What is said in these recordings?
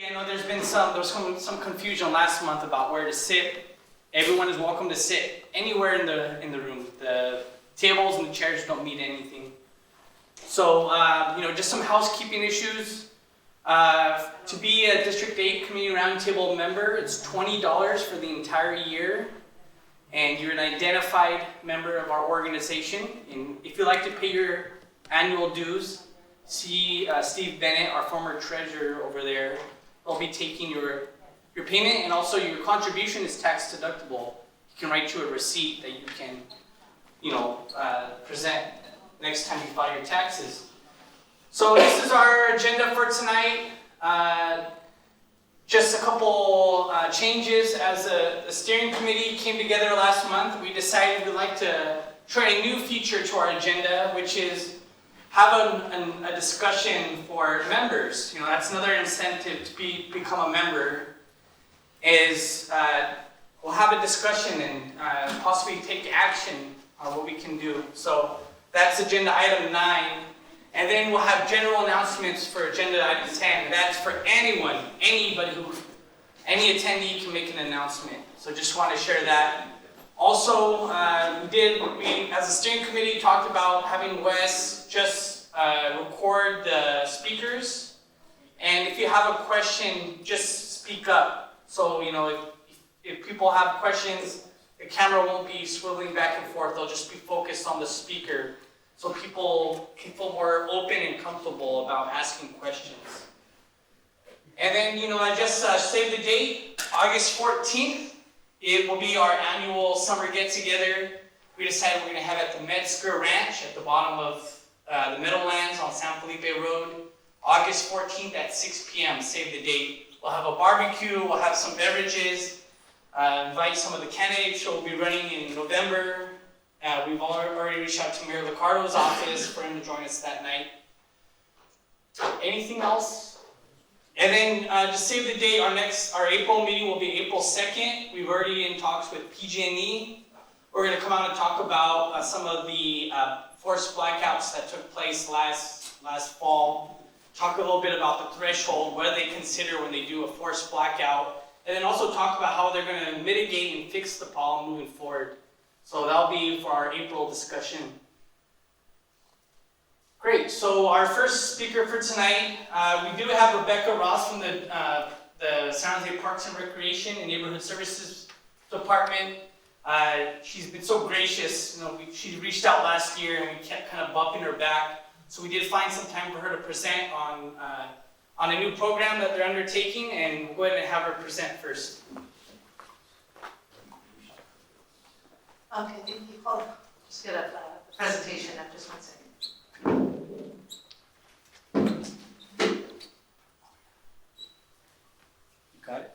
I know there was some confusion last month about where to sit. Everyone is welcome to sit anywhere in the room. The tables and the chairs don't mean anything. So just some housekeeping issues. To be a District 8 Community Roundtable member, it's $20 for the entire year, and you're an identified member of our organization. And if you'd like to pay your annual dues, see Steve Bennett, our former treasurer over there. He'll be taking your payment, and also your contribution is tax deductible. He can write you a receipt that you can, present next time you file your taxes. So this is our agenda for tonight. Just a couple changes. As the steering committee came together last month, we decided we'd like to try a new feature to our agenda, which is have a discussion for members. That's another incentive to become a member, is we'll have a discussion and possibly take action on what we can do. So that's agenda item 9. And then we'll have general announcements for agenda item 10. That's for anyone, any attendee can make an announcement. So just want to share that. Also, we as a steering committee talked about having Wes just record the speakers. And if you have a question, just speak up. So, if people have questions, the camera won't be swiveling back and forth. They'll just be focused on the speaker, so people can feel more open and comfortable about asking questions. And then, I just saved the date, August 14th. It will be our annual summer get-together. We decided we're going to have it at the Metzger Ranch at the bottom of the Meadowlands on San Felipe Road, August 14th at 6 p.m. Save the date. We'll have a barbecue. We'll have some beverages. Invite some of the candidates who will be running in November. We've already reached out to Mayor Licardo's office for him to join us that night. Anything else? And then just save the date. Our April meeting will be April 2nd. We've already in talks with PG&E. We're going to come out and talk about some of the forced blackouts that took place last fall. Talk a little bit about the threshold, what do they consider when they do a forced blackout, and then also talk about how they're going to mitigate and fix the problem moving forward. So that'll be for our April discussion. Great, so our first speaker for tonight, we do have Rebecca Ross from the San Jose Parks and Recreation and Neighborhood Services Department. She's been so gracious. She reached out last year and we kept kind of bumping her back. So we did find some time for her to present on a new program that they're undertaking, and we'll go ahead and have her present first. Okay, thank you. Hold on. Just get up the presentation up just 1 second. You got it?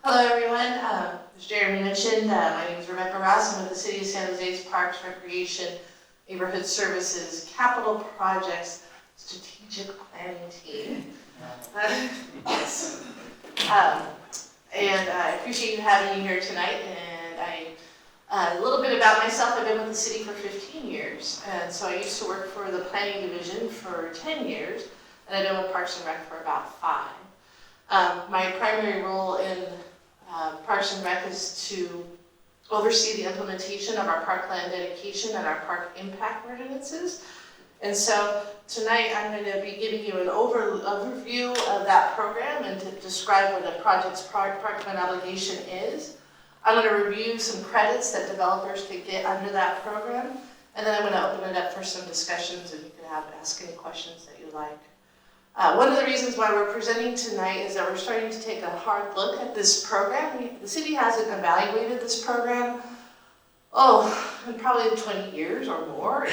Hello, everyone. As Jeremy mentioned, my name is Rebecca Ross. I'm with the City of San Jose's Parks, Recreation, Neighborhood Services, Capital Projects, Strategic Planning Team. Yes. And I appreciate you having me here tonight. And a little bit about myself. I've been with the city for 15 years. And so I used to work for the Planning Division for 10 years. And I've been with Parks and Rec for about 5. My primary role in Parks and Rec is to oversee the implementation of our parkland dedication and our park impact ordinances. And so tonight I'm going to be giving you an overview of that program and to describe what a project's parkland obligation is. I'm going to review some credits that developers could get under that program, and then I'm going to open it up for some discussions, and you can ask any questions that you like. One of the reasons why we're presenting tonight is that we're starting to take a hard look at this program. The city hasn't evaluated this program, in probably 20 years or more.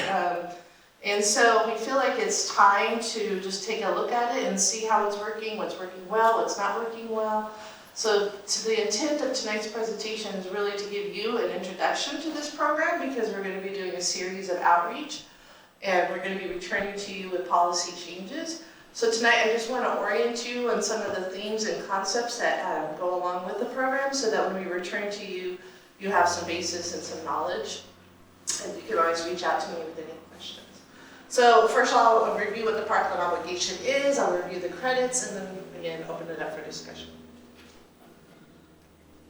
And so we feel like it's time to just take a look at it and see how it's working, what's working well, what's not working well. So the intent of tonight's presentation is really to give you an introduction to this program, because we're going to be doing a series of outreach and we're going to be returning to you with policy changes. So tonight I just want to orient you on some of the themes and concepts that go along with the program so that when we return to you, you have some basis and some knowledge. And you can always reach out to me with any questions. So first I'll review what the parkland obligation is, I'll review the credits, and then again open it up for discussion.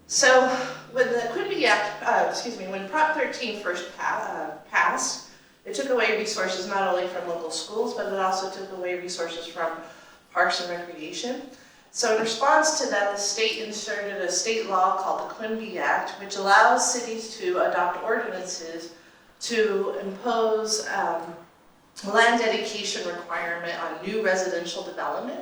So when the Quinby Act, when Prop 13 first passed, it took away resources not only from local schools, but it also took away resources from parks and recreation. So in response to that, the state inserted a state law called the Quinby Act, which allows cities to adopt ordinances to impose land dedication requirement on new residential development.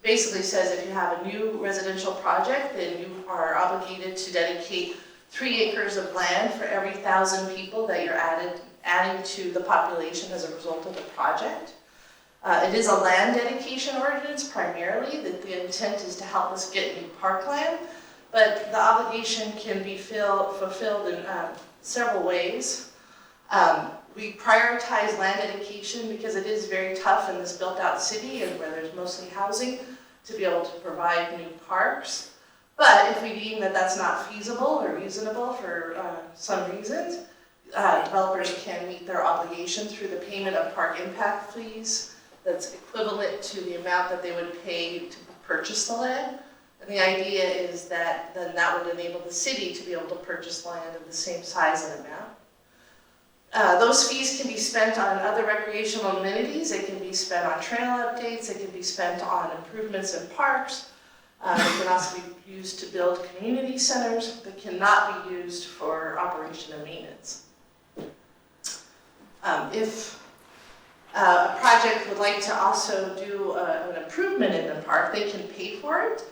Basically says if you have a new residential project, then you are obligated to dedicate 3 acres of land for every 1,000 people that you're adding to the population as a result of the project. It is a land dedication ordinance primarily, that the intent is to help us get new parkland, but the obligation can be fulfilled in several ways. We prioritize land dedication because it is very tough in this built-out city and where there's mostly housing to be able to provide new parks. But if we deem that that's not feasible or reasonable for some reasons, developers can meet their obligation through the payment of park impact fees that's equivalent to the amount that they would pay to purchase the land. And the idea is that then that would enable the city to be able to purchase land of the same size and amount. Those fees can be spent on other recreational amenities. They can be spent on trail updates. They can be spent on improvements in parks. They can also be used to build community centers. They cannot be used for operation and maintenance. If a project would like to also do an improvement in the park, they can pay for it,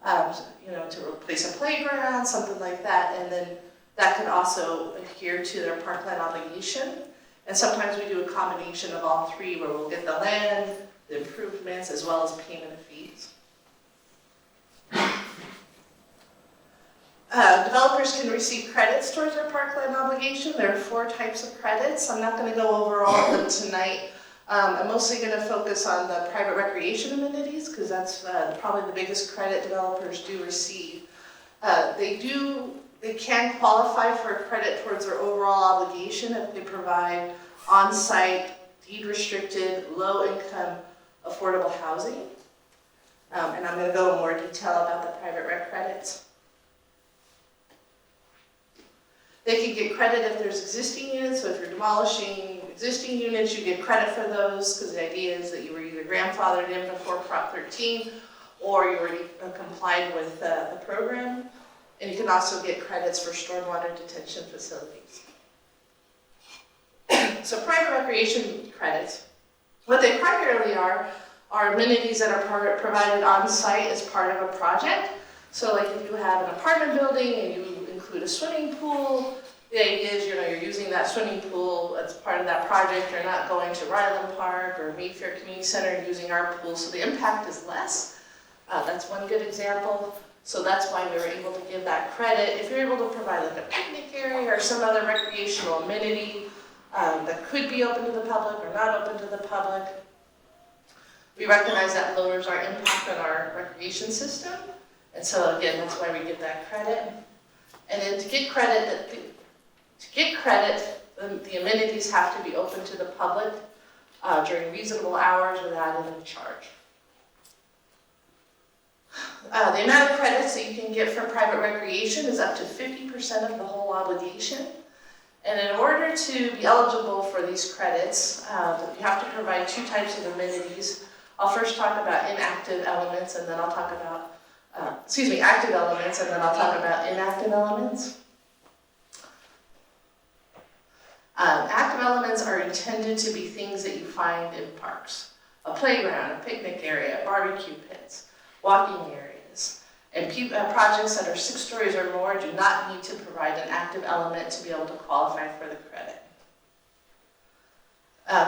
to replace a playground, something like that, and then that could also adhere to their parkland obligation. And sometimes we do a combination of all three where we'll get the land, the improvements, as well as payment of fees. Developers can receive credits towards their parkland obligation. There are 4 types of credits. I'm not going to go over all of them tonight. I'm mostly going to focus on the private recreation amenities because that's probably the biggest credit developers do receive. They can qualify for a credit towards their overall obligation if they provide on-site, deed-restricted, low-income, affordable housing. And I'm going to go in more detail about the private rec credits. They can get credit if there's existing units, so if you're demolishing existing units, you get credit for those, because the idea is that you were either grandfathered in before Prop 13, or you already complied with the program. And you can also get credits for stormwater detention facilities. So private recreation credits, what they primarily are amenities that are provided on site as part of a project. So like if you have an apartment building and you include a swimming pool, the idea is you're using that swimming pool as part of that project. You're not going to Ryland Park or Mayfair Community Center and using our pool, so the impact is less. That's one good example. So that's why we were able to give that credit. If you're able to provide like a picnic area or some other recreational amenity that could be open to the public or not open to the public, we recognize that lowers our impact on our recreation system. And so again, that's why we give that credit. And then to get credit, the amenities have to be open to the public during reasonable hours without any charge. The amount of credits that you can get for private recreation is up to 50% of the whole obligation. And in order to be eligible for these credits, you have to provide 2 types of amenities. I'll first talk about inactive elements, and then I'll talk about, active elements, and then I'll talk about inactive elements. Active elements are intended to be things that you find in parks. A playground, a picnic area, barbecue pits, walking areas. And projects that are 6 stories or more do not need to provide an active element to be able to qualify for the credit.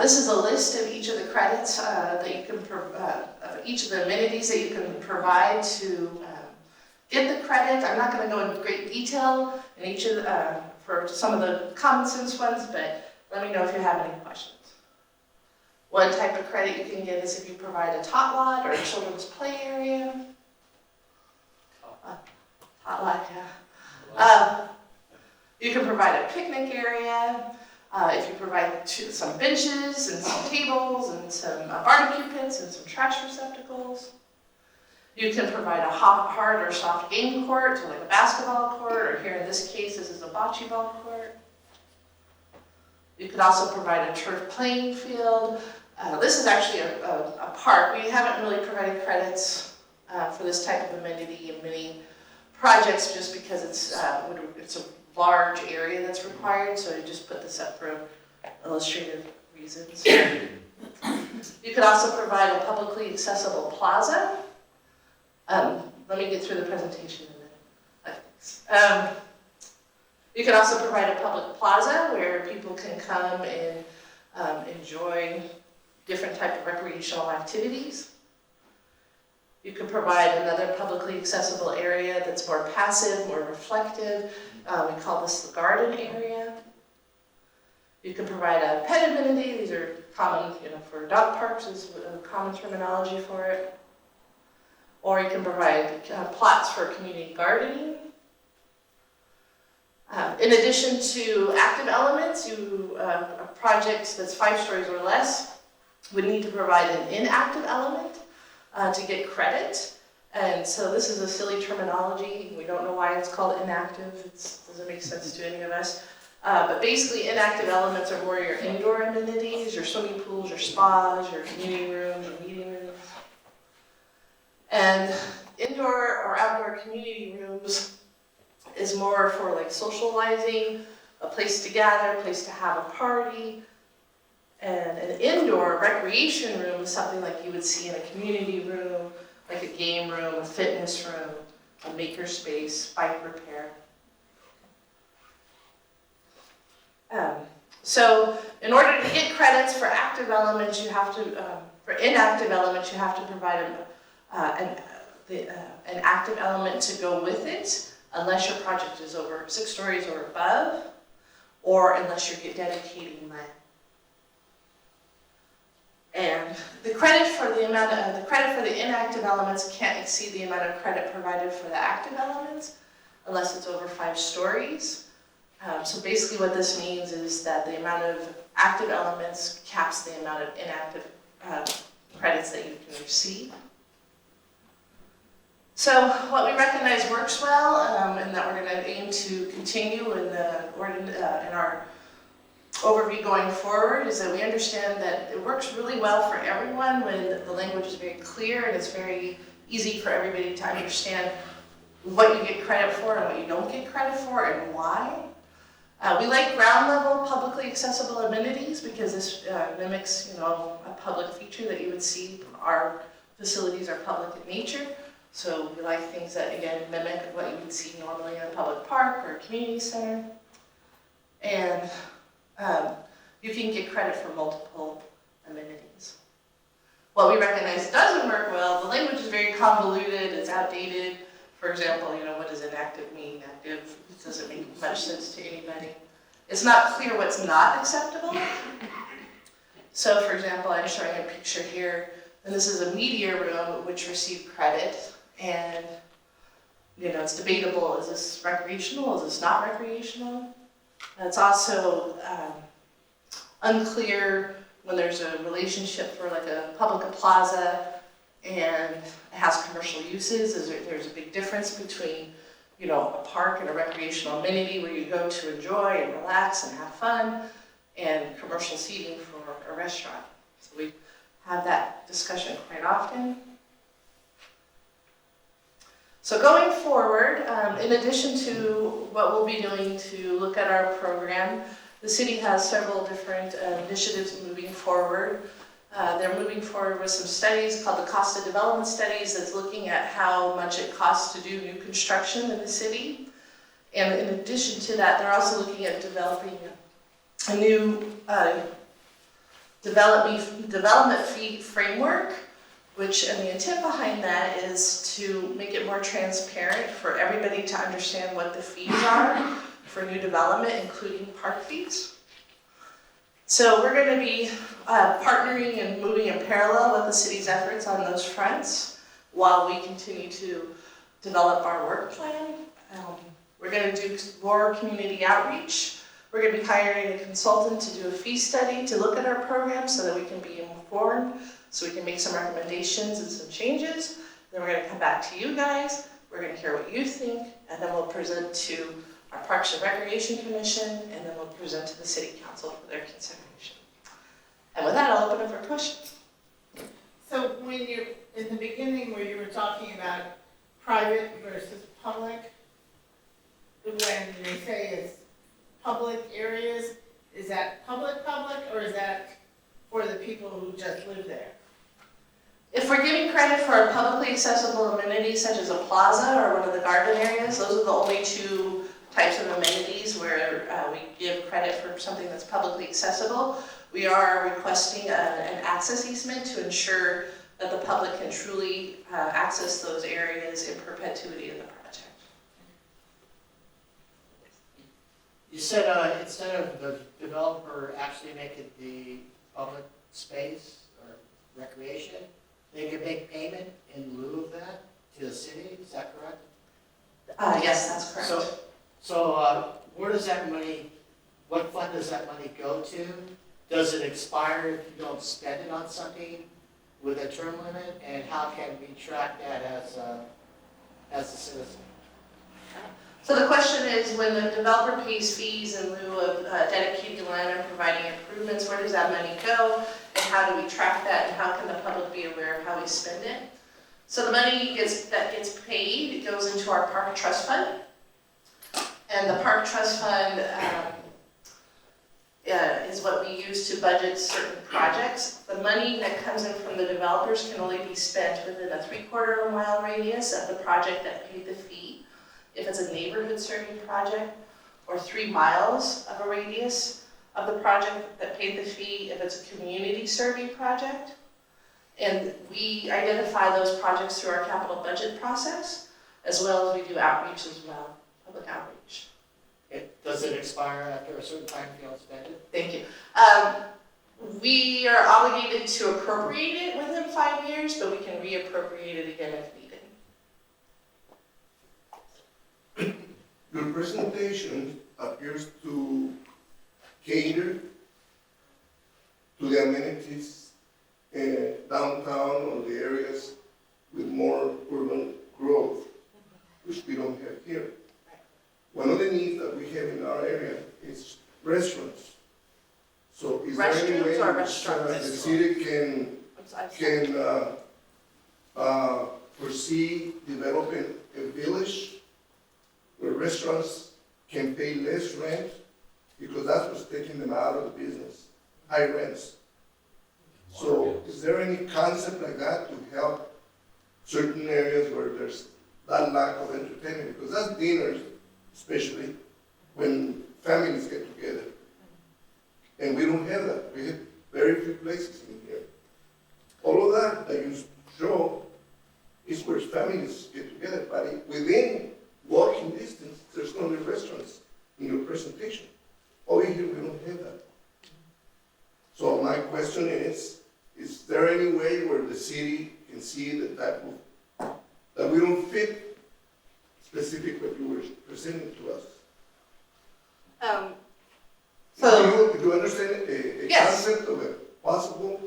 This is a list of each of the credits that you can, each of the amenities that you can provide to get the credit. I'm not going to go into great detail in each of for some of the common sense ones, but let me know if you have any questions. One type of credit you can get is if you provide a tot lot or a children's play area. Tot lot, yeah. You can provide a picnic area. If you provide some benches and some tables and some barbecue pits and some trash receptacles. You can provide a hard or soft game court, so like a basketball court, or here in this case, this is a bocce ball court. You could also provide a turf playing field. This is actually a park. We haven't really provided credits for this type of amenity in many projects just because it's a large area that's required, so I just put this up for illustrative reasons. You could also provide a publicly accessible plaza. Let me get through the presentation in a minute. You can also provide a public plaza where people can come and enjoy different type of recreational activities. You can provide another publicly accessible area that's more passive, more reflective. We call this the garden area. You can provide a pet amenity. These are common, for dog parks is a common terminology for it. Or you can provide plots for community gardening. In addition to active elements, a project that's 5 stories or less would need to provide an inactive element to get credit. And so this is a silly terminology. We don't know why it's called inactive. It doesn't make sense to any of us. But basically, inactive elements are more your indoor amenities, your swimming pools, your spas, your community rooms, your meeting rooms. And indoor or outdoor community rooms is more for like socializing, a place to gather, a place to have a party. And an indoor recreation room is something like you would see in a community room, like a game room, a fitness room, a maker space, bike repair. So in order to get credits for active elements, you have to, for inactive elements, you have to provide an active element to go with it, unless your project is over 6 stories or above, or unless you're dedicating land. And the credit for the inactive elements can't exceed the amount of credit provided for the active elements, unless it's over 5 stories. So basically what this means is that the amount of active elements caps the amount of inactive credits that you can receive. So what we recognize works well, and that we're going to aim to continue in our overview going forward, is that we understand that it works really well for everyone when the language is very clear and it's very easy for everybody to understand what you get credit for and what you don't get credit for and why. We like ground level publicly accessible amenities because this mimics, a public feature that you would see. Our facilities are public in nature, so we like things that again mimic what you would see normally in a public park or a community center. And you can get credit for multiple amenities. What we recognize doesn't work well, the language is very convoluted, it's outdated. For example, what does inactive mean? Active, it doesn't make much sense to anybody. It's not clear what's not acceptable. So for example, I'm showing a picture here, and this is a media room which received credit, and it's debatable, is this recreational, is this not recreational? It's also unclear when there's a relationship for like a public plaza and it has commercial uses. There's a big difference between, a park and a recreational amenity where you go to enjoy and relax and have fun, and commercial seating for a restaurant. So we have that discussion quite often. So going forward, in addition to what we'll be doing to look at our program, the city has several different initiatives moving forward. They're moving forward with some studies called the Cost of Development Studies that's looking at how much it costs to do new construction in the city. And in addition to that, they're also looking at developing a new development fee framework, and the intent behind that is to make it more transparent for everybody to understand what the fees are for new development, including park fees. So we're going to be partnering and moving in parallel with the city's efforts on those fronts while we continue to develop our work plan. We're going to do more community outreach. We're going to be hiring a consultant to do a fee study to look at our program so that we can be informed, so we can make some recommendations and some changes. Then we're going to come back to you guys. We're going to hear what you think, and then we'll present to our Parks and Recreation Commission, and then we'll present to the City Council for their consideration. And with that, I'll open up for questions. So when you're, in the beginning where you were talking about private versus public, when they say it's public areas, is that public, or is that for the people who just live there? If we're giving credit for publicly accessible amenities such as a plaza or one of the garden areas, those are the only two types of amenities where we give credit for something that's publicly accessible. We are requesting an access easement to ensure that the public can truly access those areas in perpetuity of the project. You said instead of the developer actually making the public space or recreation, they could make payment in lieu of that to the city, is that correct? Yes, that's correct. So where does that money, what fund does that money go to? Does it expire if you don't spend it on something with a term limit? And how can we track that as a citizen? So the question is, when the developer pays fees in lieu of dedicating land and providing improvements, where does that money go? And how do we track that? And how can the public be aware of how we spend it? So the money that gets paid, it goes into our park trust fund. And the park trust fund is what we use to budget certain projects. The money that comes in from the developers can only be spent within a 3/4 mile radius of the project that paid the fee. If it's a neighborhood serving project, or 3 miles of a radius of the project that paid the fee if it's a community serving project. And we identify those projects through our capital budget process, as well as we do outreach as well, public outreach. Does it expire after a certain time if you don't spend it? Thank you. We are obligated to appropriate it within 5 years, but we can reappropriate it again if needed. Your presentation appears to cater to the amenities downtown or the areas with more urban growth, which we don't have here. One of the needs that we have in our area is restaurants. So is there any way Restrooms or which, restaurants? the city can foresee developing a village where restaurants can pay less rent, because that's what's taking them out of the business, high rents. So is there any concept like that to help certain areas where there's that lack of entertainment? Because that's dinners, especially when families get together. And we don't have that. We have very few places in here. All of that you show is where families get together, but within walking distance, there's no restaurants in your presentation. Over here, we don't have that. So my question is there any way where the city can see that we don't fit specific what you were presenting to us? Do you understand a Yes. concept of a possible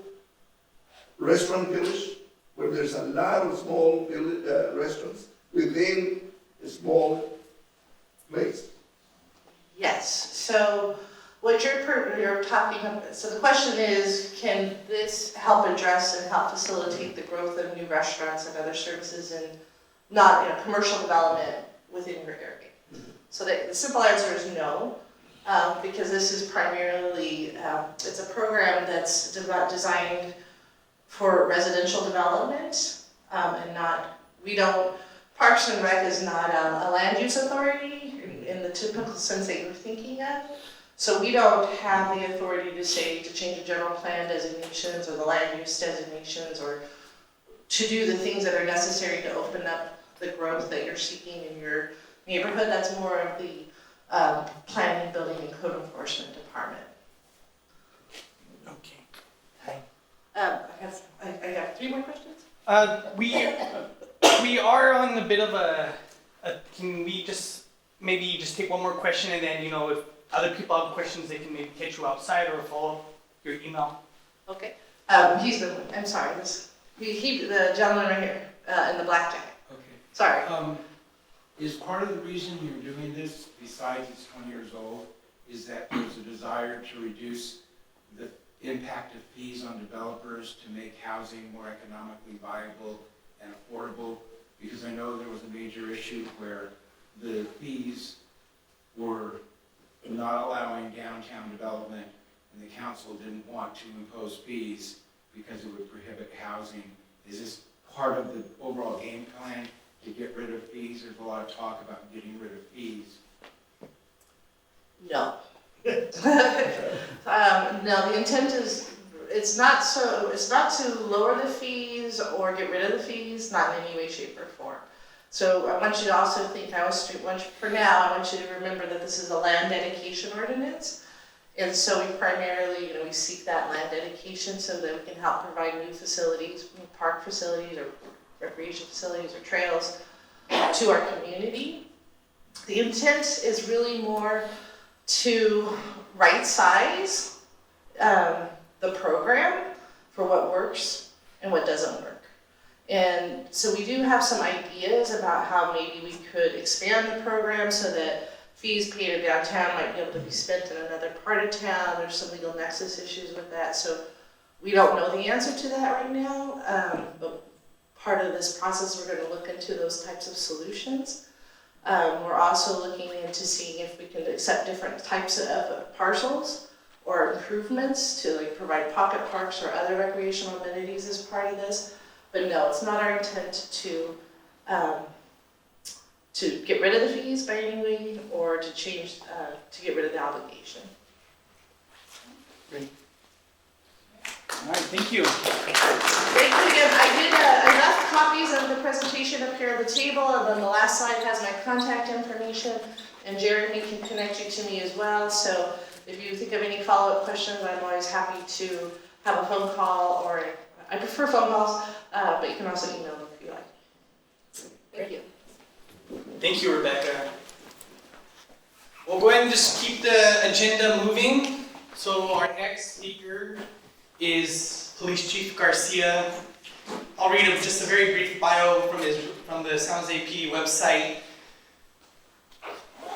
restaurant village where there's a lot of small restaurants within a small place? Yes, so what you're talking about, so the question is, can this help address and help facilitate the growth of new restaurants and other services and not, commercial development within your area? So the simple answer is no, because this is primarily, it's a program that's designed for residential development, and Parks and Rec is not a land use authority in the typical sense that you're thinking of. So we don't have the authority to change the general plan designations or the land use designations, or to do the things that are necessary to open up the growth that you're seeking in your neighborhood. That's more of the planning, building, and code enforcement department. Okay. I have 3 more questions. We are on a bit of a can we just maybe just take one more question, and then, if other people have questions, they can maybe catch you outside or follow up your email. Okay. I'm sorry, the gentleman right here, in the black jacket. Okay. Sorry. Is part of the reason you're doing this, besides it's 20 years old, is that there's a desire to reduce the impact of fees on developers to make housing more economically viable and affordable? Because I know there was a major issue where the fees were not allowing downtown development, and the council didn't want to impose fees because it would prohibit housing. Is this part of the overall game plan to get rid of fees? There's a lot of talk about getting rid of fees. No. No, the intent is, it's not to lower the fees or get rid of the fees, not in any way, shape, or form. So I want you to also think, for now, I want you to remember that this is a land dedication ordinance. And so we primarily, we seek that land dedication so that we can help provide new facilities, park facilities or recreation facilities or trails to our community. The intent is really more to right size the program for what works and what doesn't work. And so we do have some ideas about how maybe we could expand the program so that fees paid in downtown might be able to be spent in another part of town. There's some legal nexus issues with that. So we don't know the answer to that right now, but part of this process, we're going to look into those types of solutions. We're also looking into seeing if we can accept different types of parcels or improvements to provide pocket parks or other recreational amenities as part of this. But no, it's not our intent to get rid of the fees by any way or to change, to get rid of the obligation. Great. All right, thank you. Thank you again. I left copies of the presentation up here on the table, and then the last slide has my contact information, and Jeremy can connect you to me as well. So if you think of any follow-up questions, I'm always happy to have a phone call, or I prefer phone calls, but you can also email them if you like. Thank you. Thank you, Rebecca. We'll go ahead and just keep the agenda moving. So our next speaker is Police Chief Garcia. I'll read just a very brief bio from the San Jose PD website.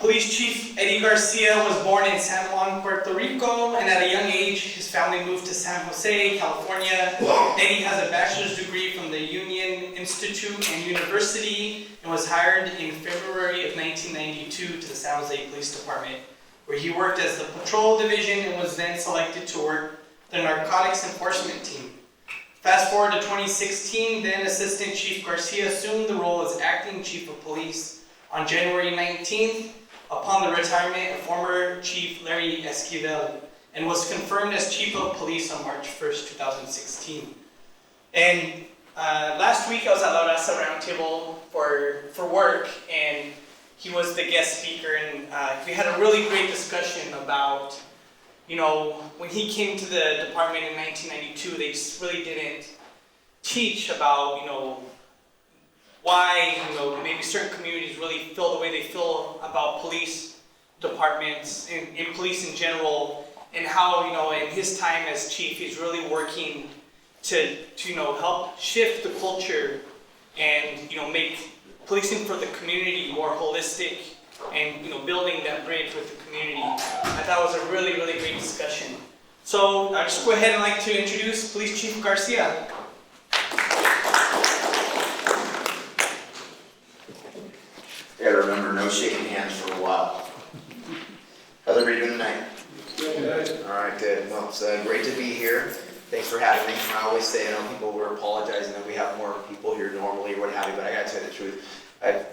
Police Chief Eddie Garcia was born in San Juan, Puerto Rico, and at a young age, his family moved to San Jose, California. Eddie has a bachelor's degree from the Union Institute and University and was hired in February of 1992 to the San Jose Police Department, where he worked as the patrol division and was then selected to work the narcotics enforcement team. Fast forward to 2016, then Assistant Chief Garcia assumed the role as acting Chief of Police on January 19th upon the retirement of former Chief Larry Esquivel, and was confirmed as Chief of Police on March 1st, 2016. And last week I was at La Raza Roundtable for work, and he was the guest speaker, and we had a really great discussion about, when he came to the department in 1992, they just really didn't teach about, why, maybe certain communities really feel the way they feel about police departments and police in general, and how, in his time as chief, he's really working to help shift the culture and, make policing for the community more holistic and, building that bridge with the community. I thought it was a really, really great discussion. So I'll just go ahead and like to introduce Police Chief Garcia. I gotta remember no shaking hands for a while. How's everybody doing tonight? Good. All right, good. Well, it's great to be here. Thanks for having me. I always say, I know people were apologizing that we have more people here normally or what have you, but I gotta tell you the truth.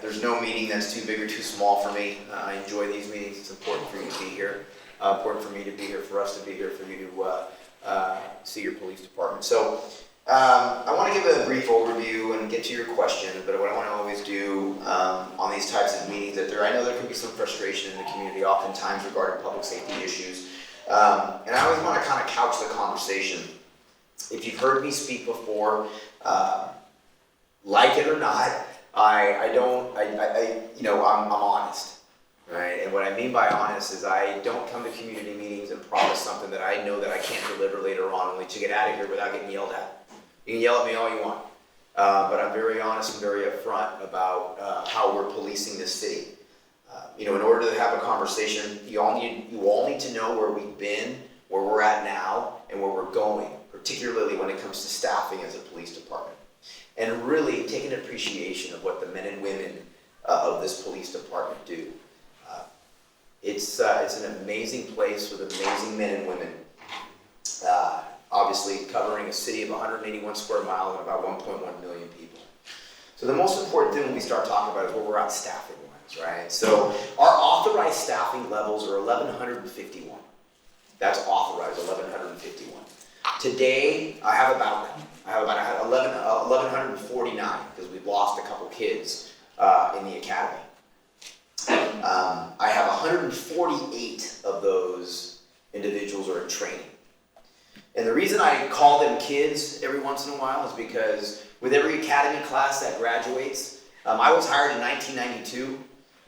There's no meeting that's too big or too small for me. I enjoy these meetings. It's important for you to be here. Important for me to be here, for us to be here, for you to see your police department. So I want to give a brief overview and get to your question, but what I want to always do on these types of meetings, I know there can be some frustration in the community oftentimes regarding public safety issues, and I always want to kind of couch the conversation If you've heard me speak before, like it or not, I'm honest, right? And what I mean by honest is I don't come to community meetings and promise something that I know that I can't deliver later on, only to get out of here without getting yelled at. You can yell at me all you want, but I'm very honest and very upfront about how we're policing this city. In order to have a conversation, you all need to know where we've been, where we're at now, and where we're going, particularly when it comes to staffing as a police department. And really take an appreciation of what the men and women of this police department do. It's an amazing place with amazing men and women. Obviously covering a city of 181 square miles and about 1.1 million people. So the most important thing when we start talking about is where we're at staffing wise, right? So our authorized staffing levels are 1,151. That's authorized, 1,151. Today, I have about 1,149 because we've lost a couple kids in the academy. I have 148 of those individuals are in training. And the reason I call them kids every once in a while is because with every academy class that graduates, I was hired in 1992,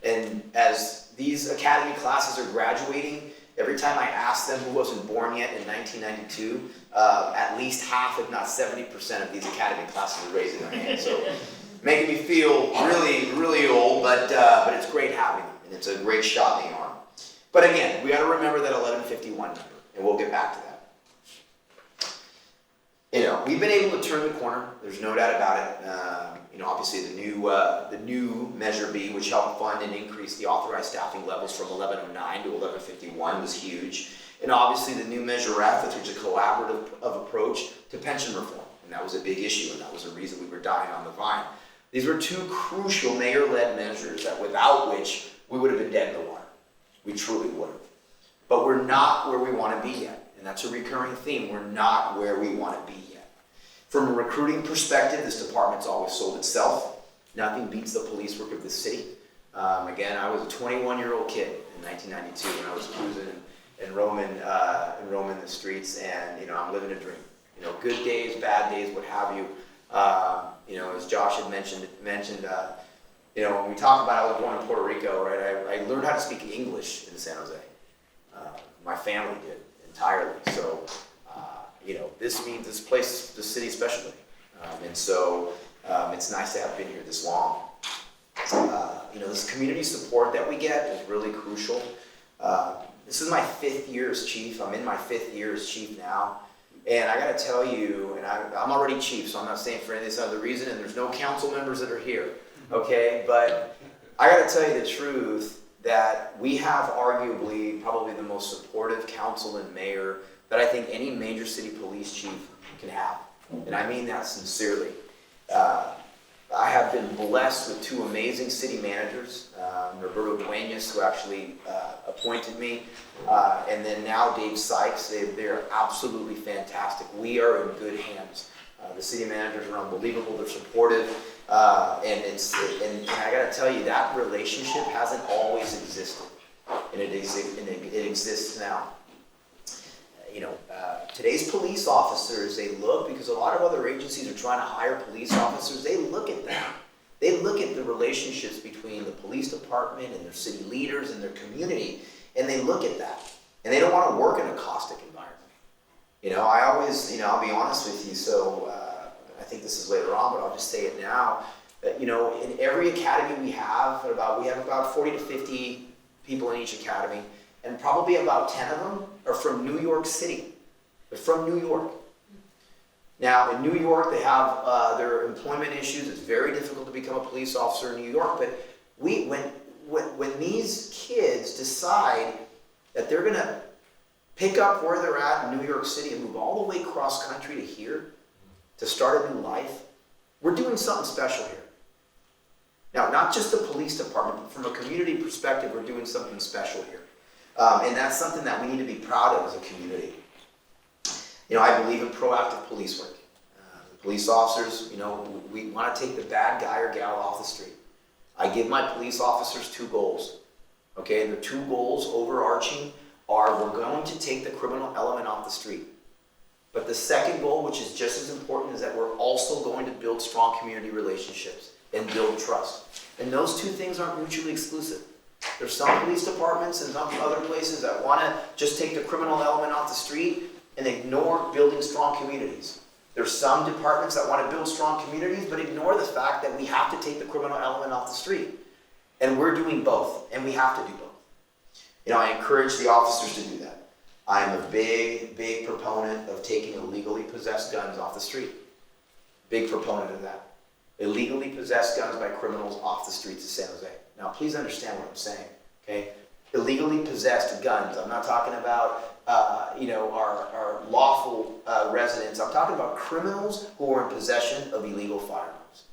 and as these academy classes are graduating, every time I ask them who wasn't born yet in 1992, at least half, if not 70% of these academy classes are raising their hands. So making me feel really, really old, but it's great having them, and it's a great shot in the arm. But again, we got to remember that 1151 number, and we'll get back to that. We've been able to turn the corner. There's no doubt about it. Obviously the new Measure B, which helped fund and increase the authorized staffing levels from 1109 to 1151, was huge. And obviously the new Measure F, which is a collaborative approach to pension reform, and that was a big issue, and that was the reason we were dying on the vine. These were two crucial mayor-led measures that without which we would have been dead in the water. We truly would have. But we're not where we want to be yet. And that's a recurring theme. We're not where we want to be yet. From a recruiting perspective, this department's always sold itself. Nothing beats the police work of this city. Again, I was a 21-year-old kid in 1992 when I was cruising and roaming the streets, and I'm living a dream. Good days, bad days, what have you. As Josh had mentioned, when we talk about I was born in Puerto Rico, right? I learned how to speak English in San Jose. My family did entirely. So, this means this city special to me. And so it's nice to have been here this long. This community support that we get is really crucial. This is my 5th year as chief. I'm in my 5th year as chief now. And I got to tell you, and I'm already chief, so I'm not saying for any of this other reason, and there's no council members that are here, okay? But I got to tell you the truth that we have arguably probably the most supportive council and mayor that I think any major city police chief can have. And I mean that sincerely. I have been blessed with 2 amazing city managers, Roberto Duenas, who actually appointed me, and then now Dave Sykes. They're absolutely fantastic. We are in good hands. The city managers are unbelievable. They're supportive, and I got to tell you, that relationship hasn't always existed, and it exists now. Today's police officers, they look, because a lot of other agencies are trying to hire police officers, they look at that. They look at the relationships between the police department and their city leaders and their community, and they look at that. And they don't want to work in a caustic environment. I always, I'll be honest with you, so I think this is later on, but I'll just say it now, that, in every academy we have about 40 to 50 people in each academy, and probably about 10 of them are from New York City. They're from New York. Now, in New York, they have their employment issues. It's very difficult to become a police officer in New York. But when these kids decide that they're going to pick up where they're at in New York City and move all the way cross country to here to start a new life, we're doing something special here. Now, not just the police department, but from a community perspective, we're doing something special here. And that's something that we need to be proud of as a community. I believe in proactive police work. The police officers, we want to take the bad guy or gal off the street. I give my police officers 2 goals. Okay, the 2 goals overarching are we're going to take the criminal element off the street. But the second goal, which is just as important, is that we're also going to build strong community relationships and build trust. And those two things aren't mutually exclusive. There's some police departments and some other places that want to just take the criminal element off the street and ignore building strong communities. There's some departments that want to build strong communities but ignore the fact that we have to take the criminal element off the street. And we're doing both, and we have to do both. You know, I encourage the officers to do that. I'm a big, big proponent of taking illegally possessed guns off the street. Big proponent of that. Illegally possessed guns by criminals off the streets of San Jose. Now, please understand what I'm saying, okay? Illegally possessed guns. I'm not talking about, our lawful residents. I'm talking about criminals who are in possession of illegal firearms.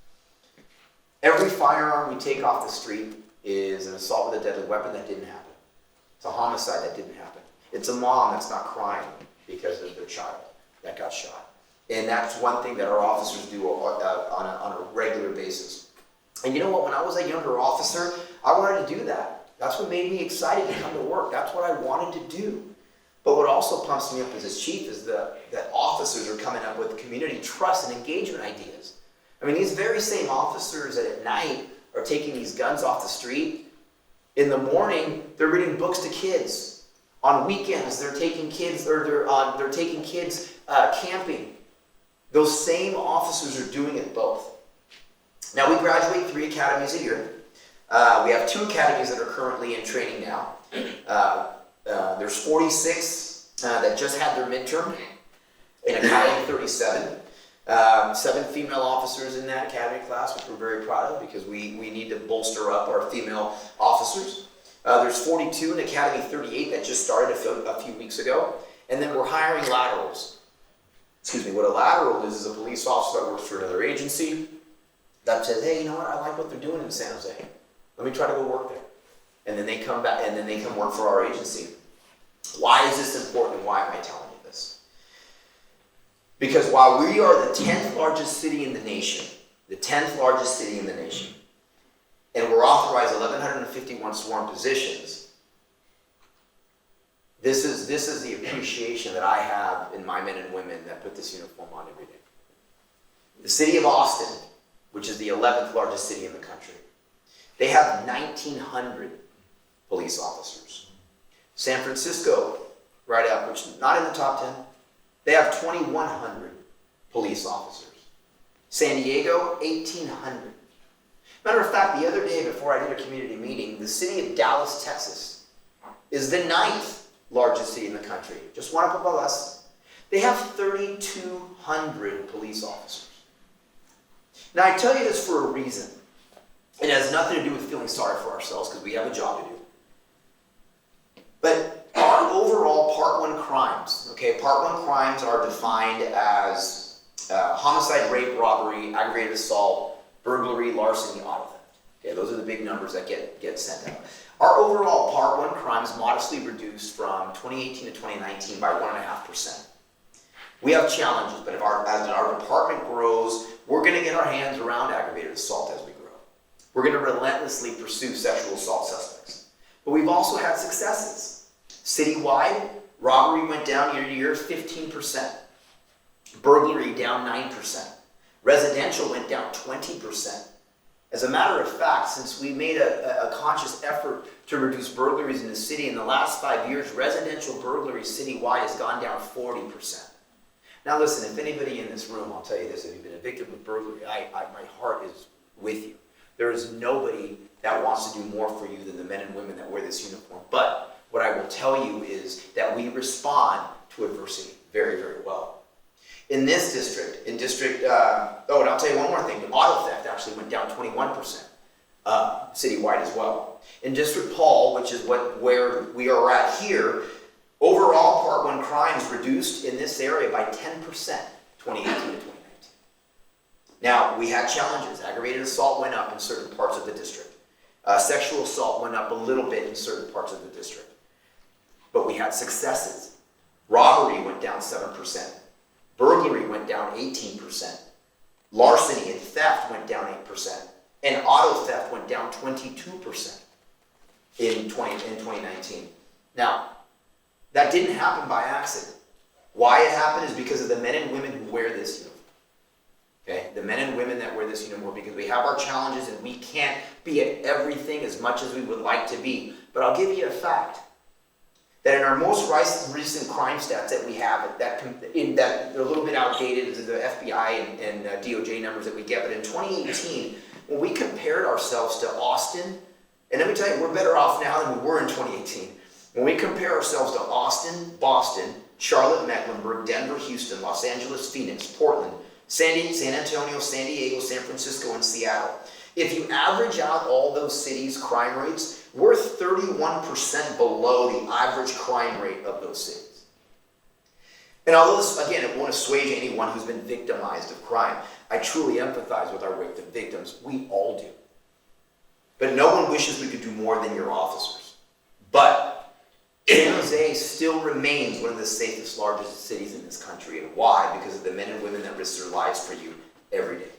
Every firearm we take off the street is an assault with a deadly weapon. That didn't happen. It's a homicide. That didn't happen. It's a mom that's not crying because of their child that got shot. And that's one thing that our officers do on a regular basis. And you know what? When I was a younger officer, I wanted to do that. That's what made me excited to come to work. That's what I wanted to do. But what also pumps me up as a chief is that officers are coming up with community trust and engagement ideas. I mean, these very same officers that at night are taking these guns off the street, in the morning, they're reading books to kids. On weekends, they're taking kids, they're taking kids camping. Those same officers are doing it both. Now, we graduate 3 academies a year. We have 2 academies that are currently in training now. There's 46 that just had their midterm in Academy 37. 7 female officers in that academy class, which we're very proud of because we need to bolster up our female officers. There's 42 in Academy 38 that just started a few weeks ago. And then we're hiring laterals. What a lateral is a police officer that works for another agency that says, hey, you know what, I like what they're doing in San Jose. Let me try to go work there. And then they come back, and then they come work for our agency. Why is this important? Why am I telling you this? Because while we are the 10th largest city in the nation, and we're authorized 1,151 sworn positions, this is the appreciation that I have in my men and women that put this uniform on every day. The city of Austin, which is the 11th largest city in the country, they have 1,900 police officers. San Francisco, right up, which is not in the top 10, they have 2,100 police officers. San Diego, 1,800. Matter of fact, the other day before I did a community meeting, the city of Dallas, Texas, is the 9th largest city in the country, just one up above us. They have 3,200 police officers. Now, I tell you this for a reason. It has nothing to do with feeling sorry for ourselves because we have a job to do. But our overall Part 1 crimes, okay, Part 1 crimes are defined as homicide, rape, robbery, aggravated assault, burglary, larceny, auto theft. Okay, those are the big numbers that get sent out. Our overall Part 1 crimes modestly reduced from 2018 to 2019 by 1.5%. We have challenges, but as our department grows, we're going to get our hands around aggravated assault as we grow. We're going to relentlessly pursue sexual assault suspects. But we've also had successes. Citywide, robbery went down year to year 15%. Burglary down 9%. Residential went down 20%. As a matter of fact, since we made a conscious effort to reduce burglaries in the city, in the last 5 years, residential burglary citywide has gone down 40%. Now listen, if anybody in this room, I'll tell you this, if you've been a victim of burglary, my heart is with you. There is nobody that wants to do more for you than the men and women that wear this uniform. But what I will tell you is that we respond to adversity very, very well. In this district, and I'll tell you one more thing, the auto theft actually went down 21% citywide as well. In District Paul, which is where we are at here, overall Part 1 crimes reduced in this area by 10%, 2018 to 2019. Now, we had challenges. Aggravated assault went up in certain parts of the district. Sexual assault went up a little bit in certain parts of the district. But we had successes. Robbery went down 7%. Burglary went down 18%. Larceny and theft went down 8%. And auto theft went down 22% in 2019. Now, that didn't happen by accident. Why it happened is because of the men and women who wear this uniform. Okay, the men and women that wear this uniform, because we have our challenges and we can't be at everything as much as we would like to be. But I'll give you a fact. That in our most recent crime stats that we have, that they're a little bit outdated, the FBI and DOJ numbers that we get, but in 2018, when we compared ourselves to Austin, and let me tell you, we're better off now than we were in 2018. When we compare ourselves to Austin, Boston, Charlotte, Mecklenburg, Denver, Houston, Los Angeles, Phoenix, Portland, San Antonio, San Diego, San Francisco, and Seattle, if you average out all those cities' crime rates, we're 31% below the average crime rate of those cities. And although this, again, it won't assuage anyone who's been victimized of crime, I truly empathize with our victims. We all do. But no one wishes we could do more than your officers. But San Jose still remains one of the safest, largest cities in this country. And why? Because of the men and women that risk their lives for you every day.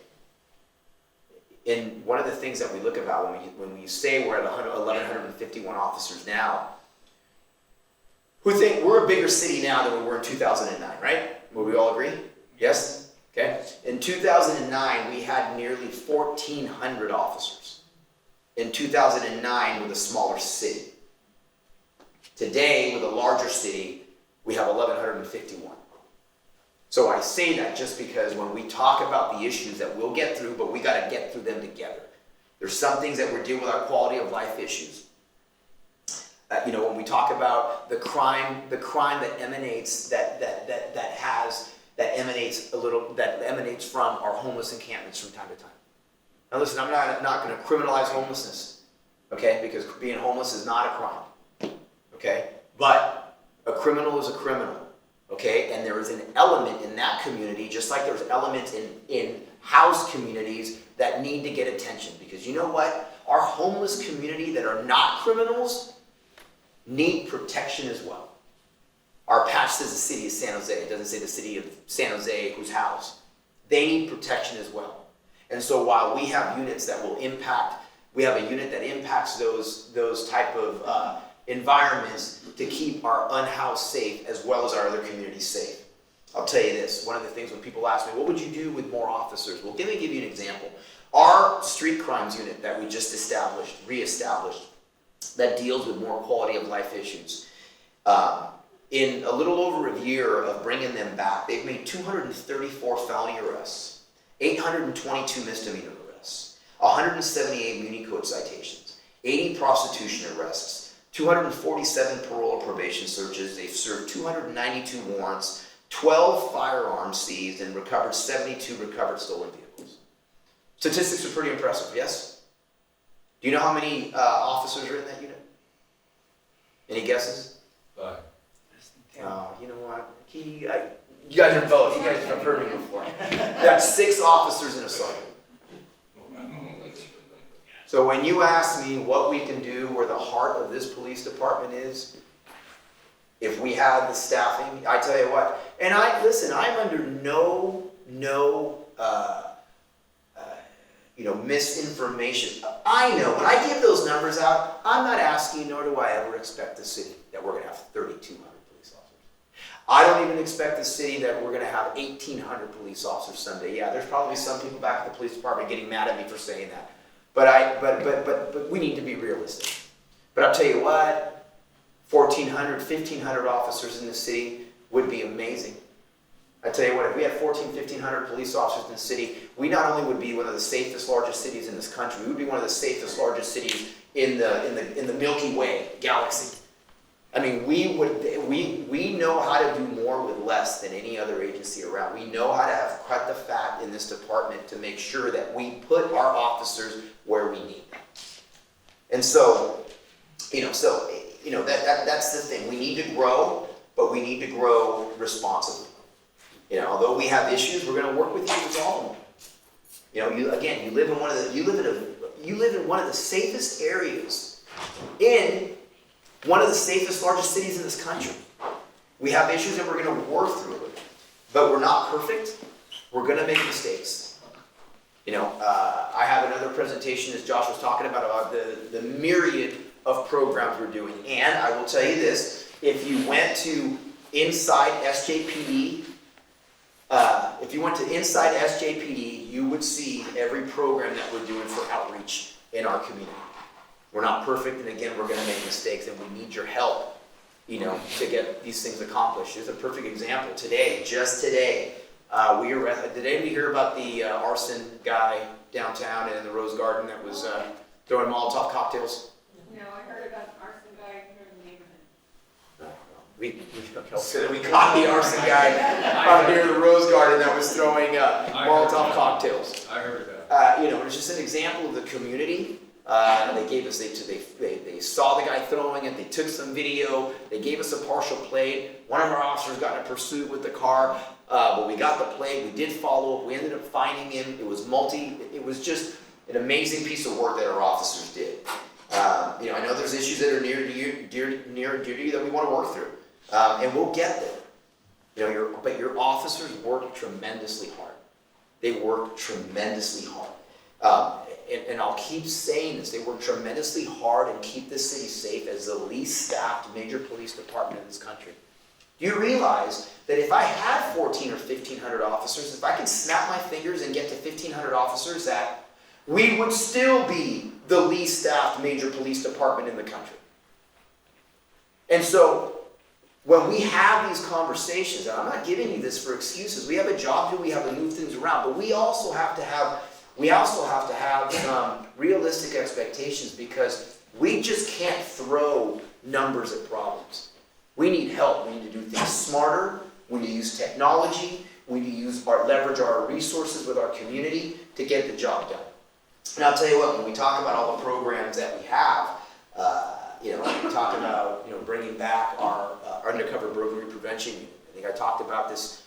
And one of the things that we look about when we say we're at 1,151 officers now, who think we're a bigger city now than we were in 2009, right? Would we all agree? Yes? Okay. In 2009, we had nearly 1,400 officers. In 2009, with a smaller city. Today, with a larger city, we have 1,151. So I say that just because when we talk about the issues that we'll get through, but we got to get through them together. There's some things that we're dealing with, our quality of life issues. When we talk about the crime that emanates emanates from our homeless encampments from time to time. Now listen, I'm not going to criminalize homelessness, okay? Because being homeless is not a crime, okay? But a criminal is a criminal. Okay, and there is an element in that community, just like there's elements in house communities that need to get attention. Because you know what? Our homeless community that are not criminals need protection as well. Our patch says the city of San Jose. It doesn't say the city of San Jose whose house. They need protection as well. And so while we have units that will impact, we have a unit that impacts those type of environments to keep our unhoused safe as well as our other communities safe. I'll tell you this, one of the things when people ask me, what would you do with more officers? Well, let me give you an example. Our street crimes unit that we just reestablished, that deals with more quality of life issues. In a little over a year of bringing them back, they've made 234 felony arrests, 822 misdemeanor arrests, 178 muni code citations, 80 prostitution arrests, 247 parole or probation searches. They've served 292 warrants, 12 firearms seized, and recovered 72 stolen vehicles. Statistics are pretty impressive, yes? Do you know how many officers are in that unit? Any guesses? 5. You know what? You guys are both. You guys have heard me before. That's 6 officers in a sergeant. So when you ask me what we can do, where the heart of this police department is, if we had the staffing, I tell you what. And I'm under no misinformation. I know when I give those numbers out, I'm not asking, nor do I ever expect the city that we're going to have 3,200 police officers. I don't even expect the city that we're going to have 1,800 police officers someday. Yeah, there's probably some people back at the police department getting mad at me for saying that. But we need to be realistic. But I'll tell you what, 1,400, 1,500 officers in the city would be amazing. I tell you what, if we had 1,500 police officers in the city, we not only would be one of the safest, largest cities in this country, we would be one of the safest, largest cities in the Milky Way galaxy. I mean, we know how to do more with less than any other agency around. We know how to have cut the fat in this department to make sure that we put our officers where we need them. And so that's the thing. We need to grow, but we need to grow responsibly. Although we have issues, we're going to work with you to resolve them. You live in one of the safest areas in one of the safest, largest cities in this country. We have issues and we're going to work through it. But we're not perfect. We're going to make mistakes. I have another presentation, as Josh was talking about the myriad of programs we're doing. And I will tell you this, if you went to inside SJPD, if you went to inside SJPD, you would see every program that we're doing for outreach in our community. We're not perfect, and again, we're gonna make mistakes, and we need your help, you know, to get these things accomplished. Here's a perfect example. Today, just today, did we hear about the arson guy downtown in the Rose Garden that was throwing Molotov cocktails? No, I heard about an arson guy here in the neighborhood. We caught the arson guy near the Rose Garden that was throwing Molotov cocktails. I heard that. You know, it's just an example of the community. They gave us, they saw the guy throwing it, they took some video, they gave us a partial plate. One of our officers got in a pursuit with the car, but we got the plate, we did follow up, we ended up finding him. It was just an amazing piece of work that our officers did. You know, I know there's issues that are near duty that we want to work through, and we'll get there. You know, but your officers work tremendously hard. They work tremendously hard. And I'll keep saying this, they work tremendously hard and keep this city safe as the least staffed major police department in this country. Do you realize that if I had 1,400 or 1,500 officers, if I could snap my fingers and get to 1,500 officers, that we would still be the least staffed major police department in the country. And so, when we have these conversations, and I'm not giving you this for excuses, we have a job to do, we have to move things around, but we also have to have some realistic expectations, because we just can't throw numbers at problems. We need help. We need to do things smarter. We need to use technology. We need to leverage our resources with our community to get the job done. And I'll tell you what, when we talk about all the programs that we have, you know, we talk about, you know, bringing back our undercover burglary prevention. I think I talked about this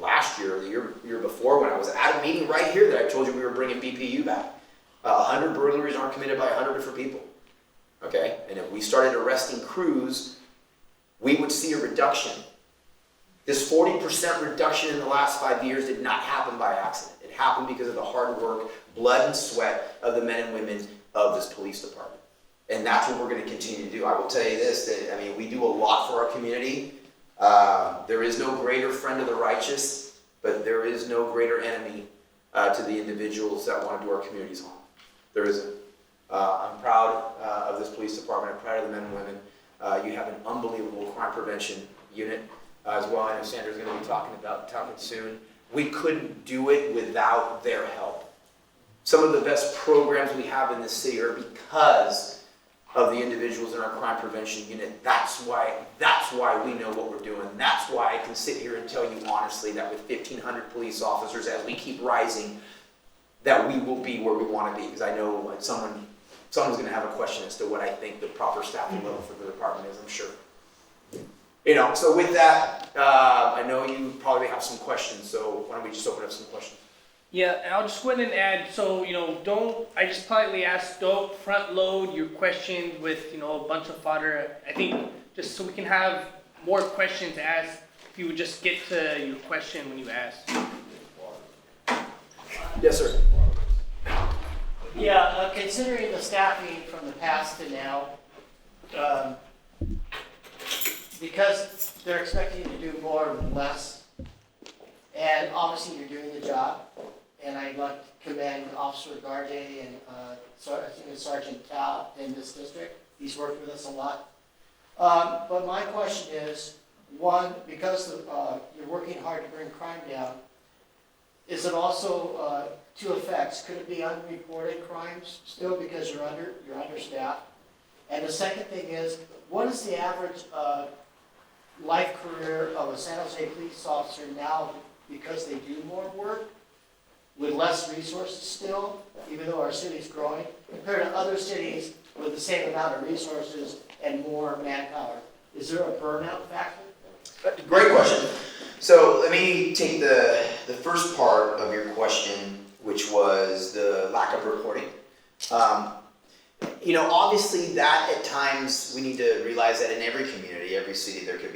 last year, or the year before, when I was at a meeting right here that I told you we were bringing BPU back. 100 burglaries aren't committed by 100 different people. Okay? And if we started arresting crews, we would see a reduction. This 40% reduction in the last 5 years did not happen by accident. It happened because of the hard work, blood and sweat of the men and women of this police department. And that's what we're going to continue to do. I will tell you this, that, I mean, we do a lot for our community. There is no greater friend of the righteous, but there is no greater enemy to the individuals that want to do our communities harm. There isn't. I'm proud of this police department. I'm proud of the men and women. You have an unbelievable crime prevention unit as well. I know Sandra's going to be talking soon. We couldn't do it without their help. Some of the best programs we have in this city are because of the individuals in our crime prevention unit. That's why we know what we're doing. That's why I can sit here and tell you honestly that with 1,500 police officers, as we keep rising, that we will be where we want to be. Because I know someone's going to have a question as to what I think the proper staffing level for the department is, I'm sure. You know, so with that, I know you probably have some questions, so why don't we just open up some questions? Yeah, and I'll just go ahead and add, so, you know, I just politely ask, don't front load your questions with, you know, a bunch of fodder. I think just so we can have more questions asked, if you would just get to your question when you ask. Yes, sir. Yeah, considering the staffing from the past to now, because they're expecting you to do more with less, and obviously you're doing the job, and I'd like to commend Officer Garcia and Sergeant Cal in this district. He's worked with us a lot. But my question is, one, because you're working hard to bring crime down, is it also two effects? Could it be unreported crimes still because you're understaffed? And the second thing is, what is the average life career of a San Jose police officer now, because they do more work with less resources still, even though our city's growing, compared to other cities with the same amount of resources and more manpower? Is there a burnout factor? Great question. So let me take the first part of your question, which was the lack of reporting. You know, obviously that at times we need to realize that in every community, every city, there could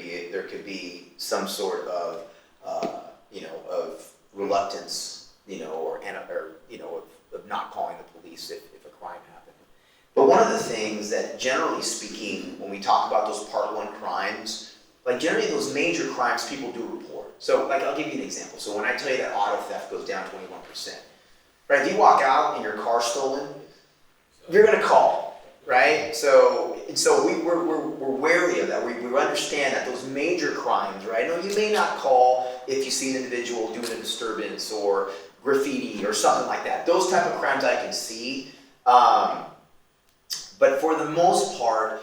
be some sort of of reluctance, or of not calling the police if a crime happened. But one of the things that, generally speaking, when we talk about those Part 1 crimes, like generally those major crimes people do report. So like I'll give you an example. So when I tell you that auto theft goes down 21%, right? If you walk out and your car's stolen, you're gonna call, right? So we're wary of that. We understand that those major crimes, right? No, you may not call if you see an individual doing a disturbance or graffiti or something like that. Those type of crimes I can see. But for the most part,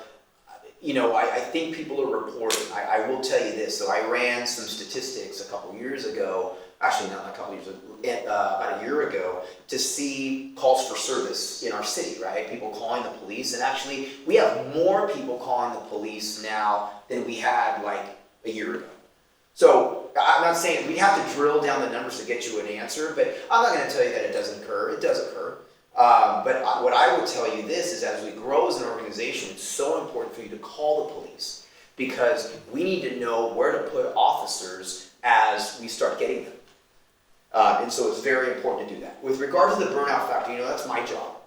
you know, I think people are reporting. I will tell you this. So I ran some statistics a couple years ago, actually not a couple years ago, about a year ago, to see calls for service in our city, right? People calling the police. And actually, we have more people calling the police now than we had like a year ago. So I'm not saying we have to drill down the numbers to get you an answer, but I'm not going to tell you that it doesn't occur. It does occur. But what I would tell you this is as we grow as an organization, it's so important for you to call the police because we need to know where to put officers as we start getting them. And so it's very important to do that. With regard to the burnout factor, you know, that's my job.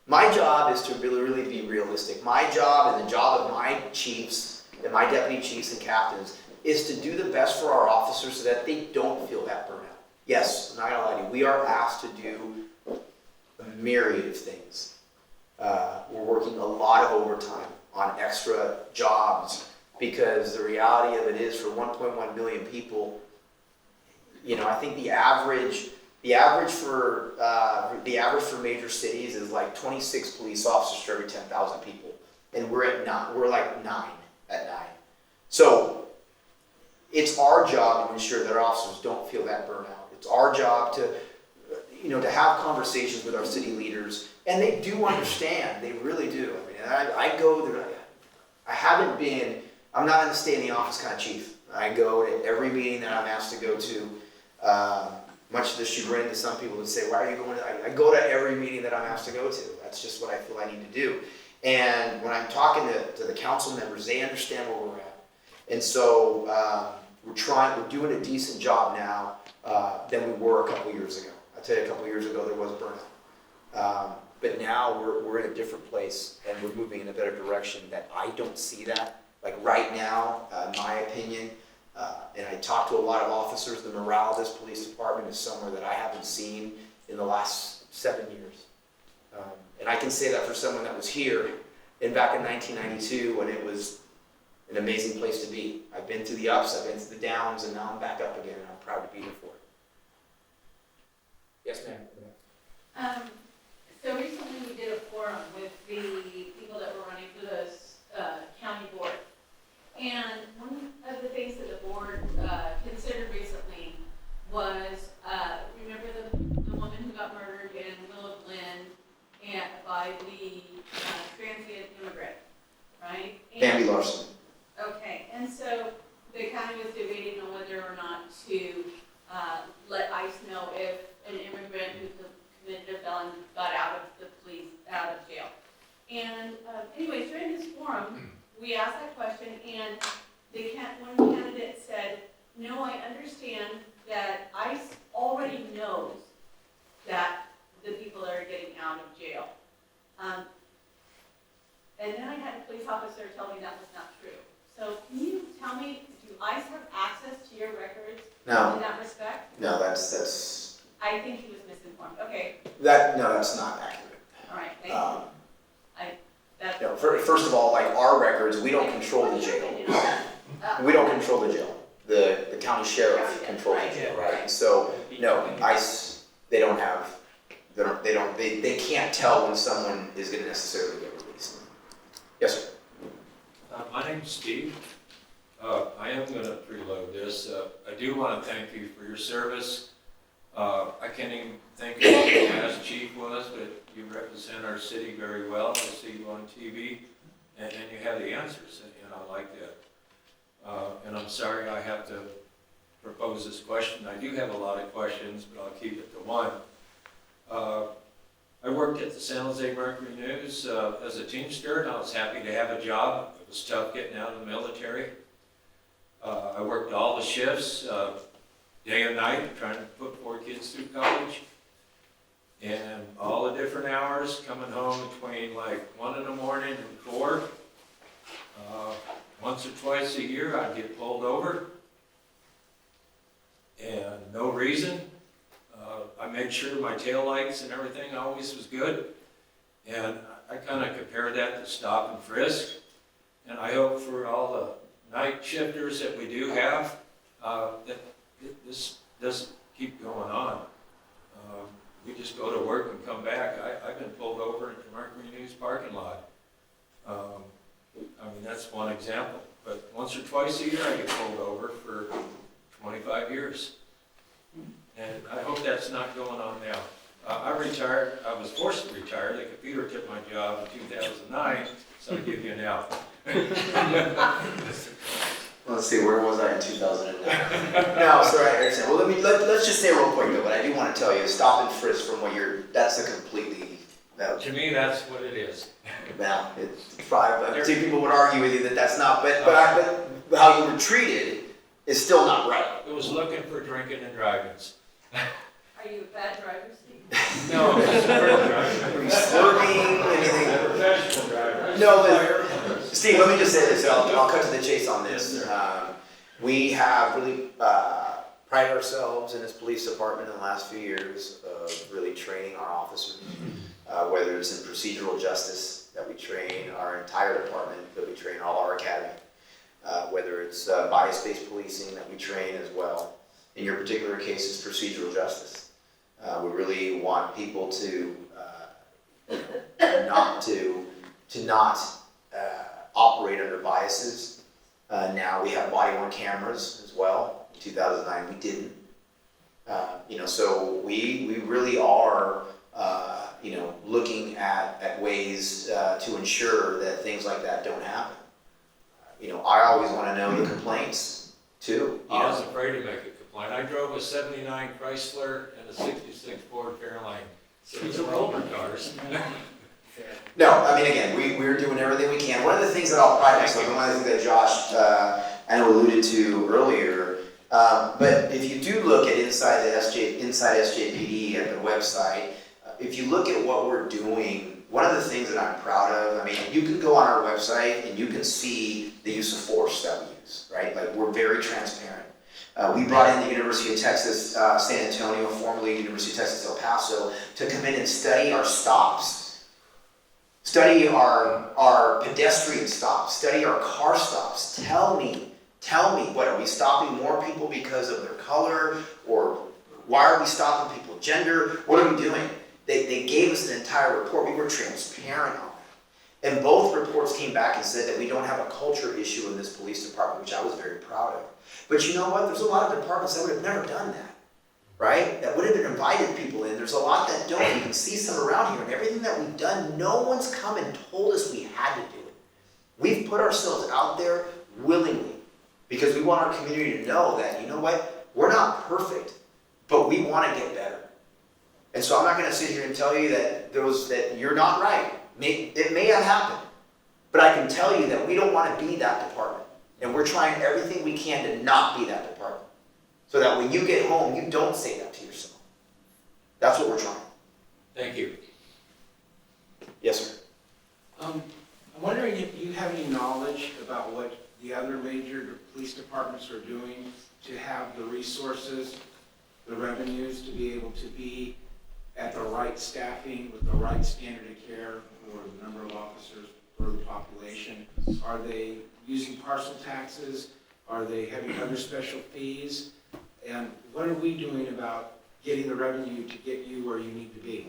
My job is to really be realistic. My job and the job of my chiefs and my deputy chiefs and captains is to do the best for our officers so that they don't feel that burnout. Yes, I'm not gonna lie to you, we are asked to do a myriad of things. We're working a lot of overtime on extra jobs because the reality of it is for 1.1 million people, you know, I think the average for major cities is like 26 police officers for every 10,000 people, and we're at 9. We're like 9 at 9. So it's our job to ensure that our officers don't feel that burnout. It's our job to, you know, to have conversations with our city leaders, and they do understand. They really do. I mean, I go there. I'm not going to stay in the office kind of chief. I go to every meeting that I'm asked to go to, much to the chagrin to some people that say, why are you going to, I go to every meeting that I'm asked to go to. That's just what I feel I need to do. And when I'm talking to the council members, they understand where we're at. And so we're doing a decent job now than we were a couple years ago. I'll tell you, a couple years ago there was burnout. But now we're in a different place and we're moving in a better direction that I don't see that. Like right now, in my opinion, and I talk to a lot of officers, the morale of this police department is somewhere that I haven't seen in the last 7 years. And I can say that for someone that was here back in 1992 when it was an amazing place to be. I've been through the ups, I've been through the downs, and now I'm back up again, and I'm proud to be here for it. Yes, ma'am. So recently we did a forum with the people that were running for the county board. And one of the things that the board considered recently was, remember the woman who got murdered in Willow Glen by the transient immigrant, right? Bambi Larson. Okay, and so the county was debating on whether or not to let ICE know if an immigrant who committed a felony got out of jail. And anyways, during this forum, we asked that question, and one candidate said, no, I understand that ICE already knows that the people are getting out of jail. And then I had a police officer tell me that was not true. So can you tell me, do ICE have access to your records in that respect? No, that's. I think he was misinformed. Okay. That's not accurate. All right, thank you. First of all, like our records, we don't control the jail. We don't control the jail. The county sheriff controls the jail, right? So no, ICE, they can't tell when someone is going to necessarily get released. Yes, sir. My name's Steve. I am going to preload this. I do want to thank you for your service. I can't even think of who the last chief was, but you represent our city very well. I see you on TV, and you have the answers, and I like that. And I'm sorry I have to propose this question. I do have a lot of questions, but I'll keep it to one. I worked at the San Jose Mercury News as a Teamster, and I was happy to have a job. It was tough getting out of the military. I worked all the shifts, day and night, trying to put 4 kids through college. And all the different hours, coming home between like 1 in the morning and 4. once or twice a year, I'd get pulled over. And no reason. I made sure my taillights and everything always was good. And I kind of compared that to stop and frisk. And I hope for all the night shifters that we do have, that this doesn't keep going on. We just go to work and come back. I've been pulled over in the Mercury News parking lot. I mean, that's one example. But once or twice a year, I get pulled over for 25 years. And I hope that's not going on now. I retired, I was forced to retire. The computer took my job in 2009, so I'll give you an out. Let's see, where was I in 2009? No, sorry, I understand. Well, let's just say real quick though, what I do want to tell you is stop and frisk from what that's a completely, To me, that's what it is. now, it's probably, two people would argue with you that that's not, but how you were treated is still not right. It was looking for drinking and driving. Are you a bad driver, Steve? No, it's a Were you slurping, anything? professional driver. No, but Steve, let me just say this, I'll cut to the chase on this. We have really prided ourselves in this police department in the last few years of really training our officers, whether it's in procedural justice that we train our entire department, that we train all our academy, whether it's bias-based policing that we train as well. In your particular case, it's procedural justice. We really want people to not operate under biases. Now we have body-worn cameras as well. In 2009, we didn't. So we really are, looking at ways to ensure that things like that don't happen. I always want to know the complaints too. I was afraid to make a complaint. I drove a 79 Chrysler and a 66 Ford Fairlane. So these are older cars. No, I mean, again, we're doing everything we can. One of the things that I'll pride myself on, one of the things that Josh I know alluded to earlier, but if you do look at inside SJPD at the website, if you look at what we're doing, one of the things that I'm proud of, I mean, you can go on our website and you can see the use of force that we use, right? Like, we're very transparent. We brought in the University of Texas San Antonio, formerly University of Texas El Paso, to come in and study our stops. Study our pedestrian stops, study our car stops. Tell me, what, are we stopping more people because of their color? Or why are we stopping people gender? What are we doing? They gave us an entire report. We were transparent on that. And both reports came back and said that we don't have a culture issue in this police department, which I was very proud of. But you know what? There's a lot of departments that would have never done that, right? That would have been invited people in. There's a lot that don't. You can see some around here. And everything that we've done, no one's come and told us we had to do it. We've put ourselves out there willingly because we want our community to know that, you know what? We're not perfect, but we want to get better. And so I'm not going to sit here and tell you that you're not right. It may have happened, but I can tell you that we don't want to be that department. And we're trying everything we can to not be that department. So that when you get home, you don't say that to yourself. That's what we're trying. Thank you. Yes, sir. I'm wondering if you have any knowledge about what the other major police departments are doing to have the resources, the revenues to be able to be at the right staffing with the right standard of care for the number of officers for the population. Are they using parcel taxes? Are they having other special fees? And what are we doing about getting the revenue to get you where you need to be?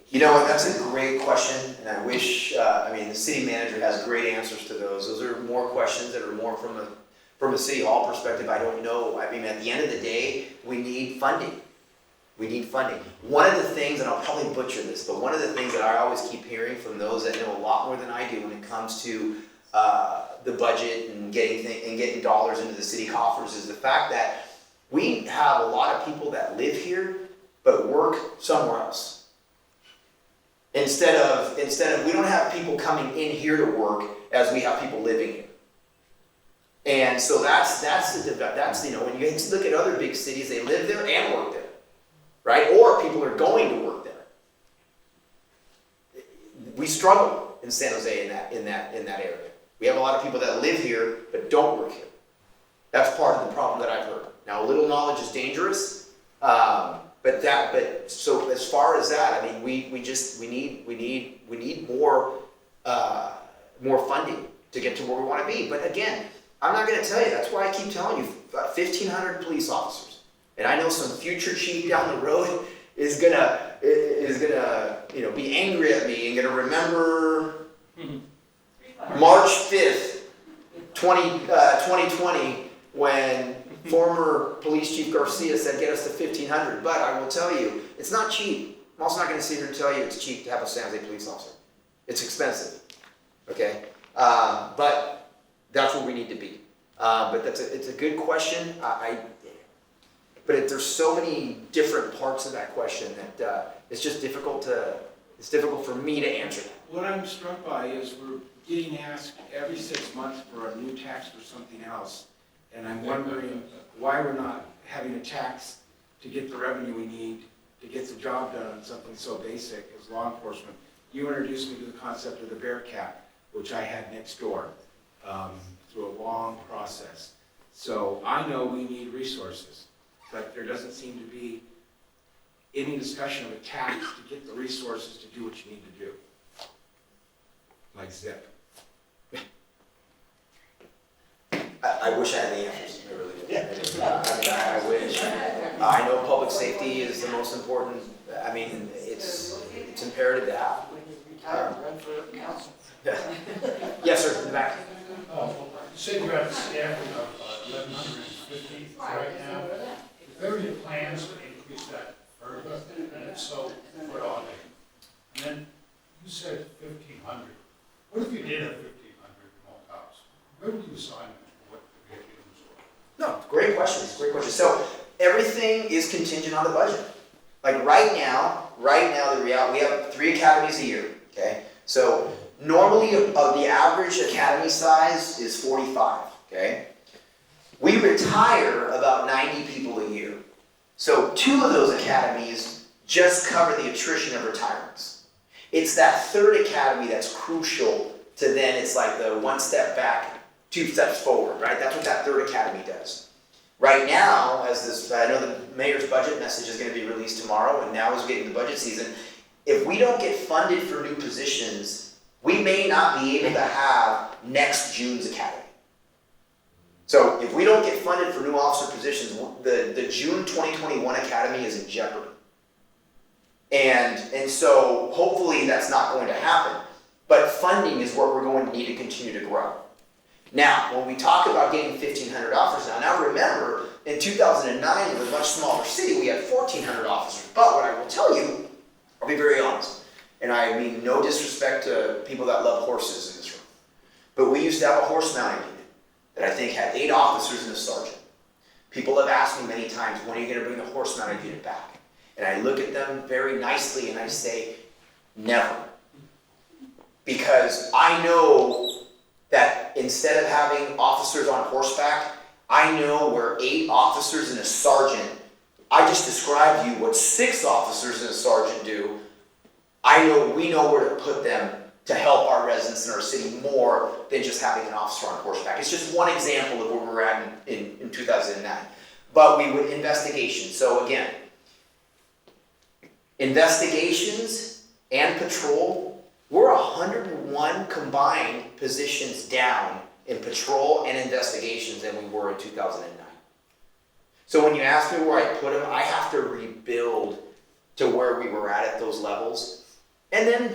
You know what, that's a great question, and I wish, the city manager has great answers to those. Those are more questions that are more from a city hall perspective. I don't know. I mean, at the end of the day, we need funding. We need funding. One of the things, and I'll probably butcher this, but one of the things that I always keep hearing from those that know a lot more than I do when it comes to the budget and getting dollars into the city coffers is the fact that we have a lot of people that live here but work somewhere else. Instead of we don't have people coming in here to work as we have people living here. And so that's when you look at other big cities, they live there and work there. Right? Or people are going to work there. We struggle in San Jose in that area. We have a lot of people that live here but don't work here. That's part of the problem that I've heard. Now, a little knowledge is dangerous, but so as far as that, I mean, we need more funding to get to where we want to be. But again, I'm not going to tell you. That's why I keep telling you, 1,500 police officers, and I know some future chief down the road is gonna be angry at me and gonna remember March 5th, 2020, when former police chief Garcia said, get us to 1,500. But I will tell you, it's not cheap. I'm also not going to sit here and tell you it's cheap to have a San Jose police officer. It's expensive, okay? But that's where we need to be. But it's a good question. But there's so many different parts of that question that it's just difficult for me to answer that. What I'm struck by is we're getting asked every 6 months for a new tax for something else. And I'm wondering why we're not having a tax to get the revenue we need to get the job done on something so basic as law enforcement. You introduced me to the concept of the bear cap, which I had next door through a long process. So I know we need resources, but there doesn't seem to be any discussion of a tax to get the resources to do what you need to do. Like ZIP. I wish I had the answers. I really do. I wish. I know public safety is the most important. I mean, it's imperative to have. When you retire, run for council. Yes, sir. In the back. You said you have a staffing of 1,150 right now. Is there any plans to increase that further? And if so, what are they? And then you said 1,500. What if you did have 1,500 more cops? Where would you assign them? What would you use for? No, great question. Great question. So everything is contingent on the budget. Like right now, the reality, we have 3 academies a year. Okay, so normally the average academy size is 45. Okay, we retire about 90 people a year. So 2 of those academies just cover the attrition of retirements. It's that 3rd academy that's crucial to then it's like the 1 step back, 2 steps forward, right? That's what that 3rd academy does. Right now, I know the mayor's budget message is going to be released tomorrow, and now as we're getting the budget season, if we don't get funded for new positions, we may not be able to have next June's academy. So if we don't get funded for new officer positions, the June 2021 academy is in jeopardy. And so hopefully that's not going to happen. But funding is what we're going to need to continue to grow. Now, when we talk about getting 1,500 officers now remember, in 2009, in a much smaller city, we had 1,400 officers. But what I will tell you, I'll be very honest, and I mean no disrespect to people that love horses in this room, but we used to have a horse mounting unit that I think had 8 officers and a sergeant. People have asked me many times, when are you going to bring the horse mounting unit back? And I look at them very nicely and I say, never. Because I know that instead of having officers on horseback, I know where 8 officers and a sergeant, I just described to you what 6 officers and a sergeant do. We know where to put them to help our residents in our city more than just having an officer on horseback. It's just one example of where we're at in 2009. But we would investigation. So again, investigations and patrol, we're 101 combined positions down in patrol and investigations than we were in 2009. So when you ask me where I put them, I have to rebuild to where we were at those levels. And then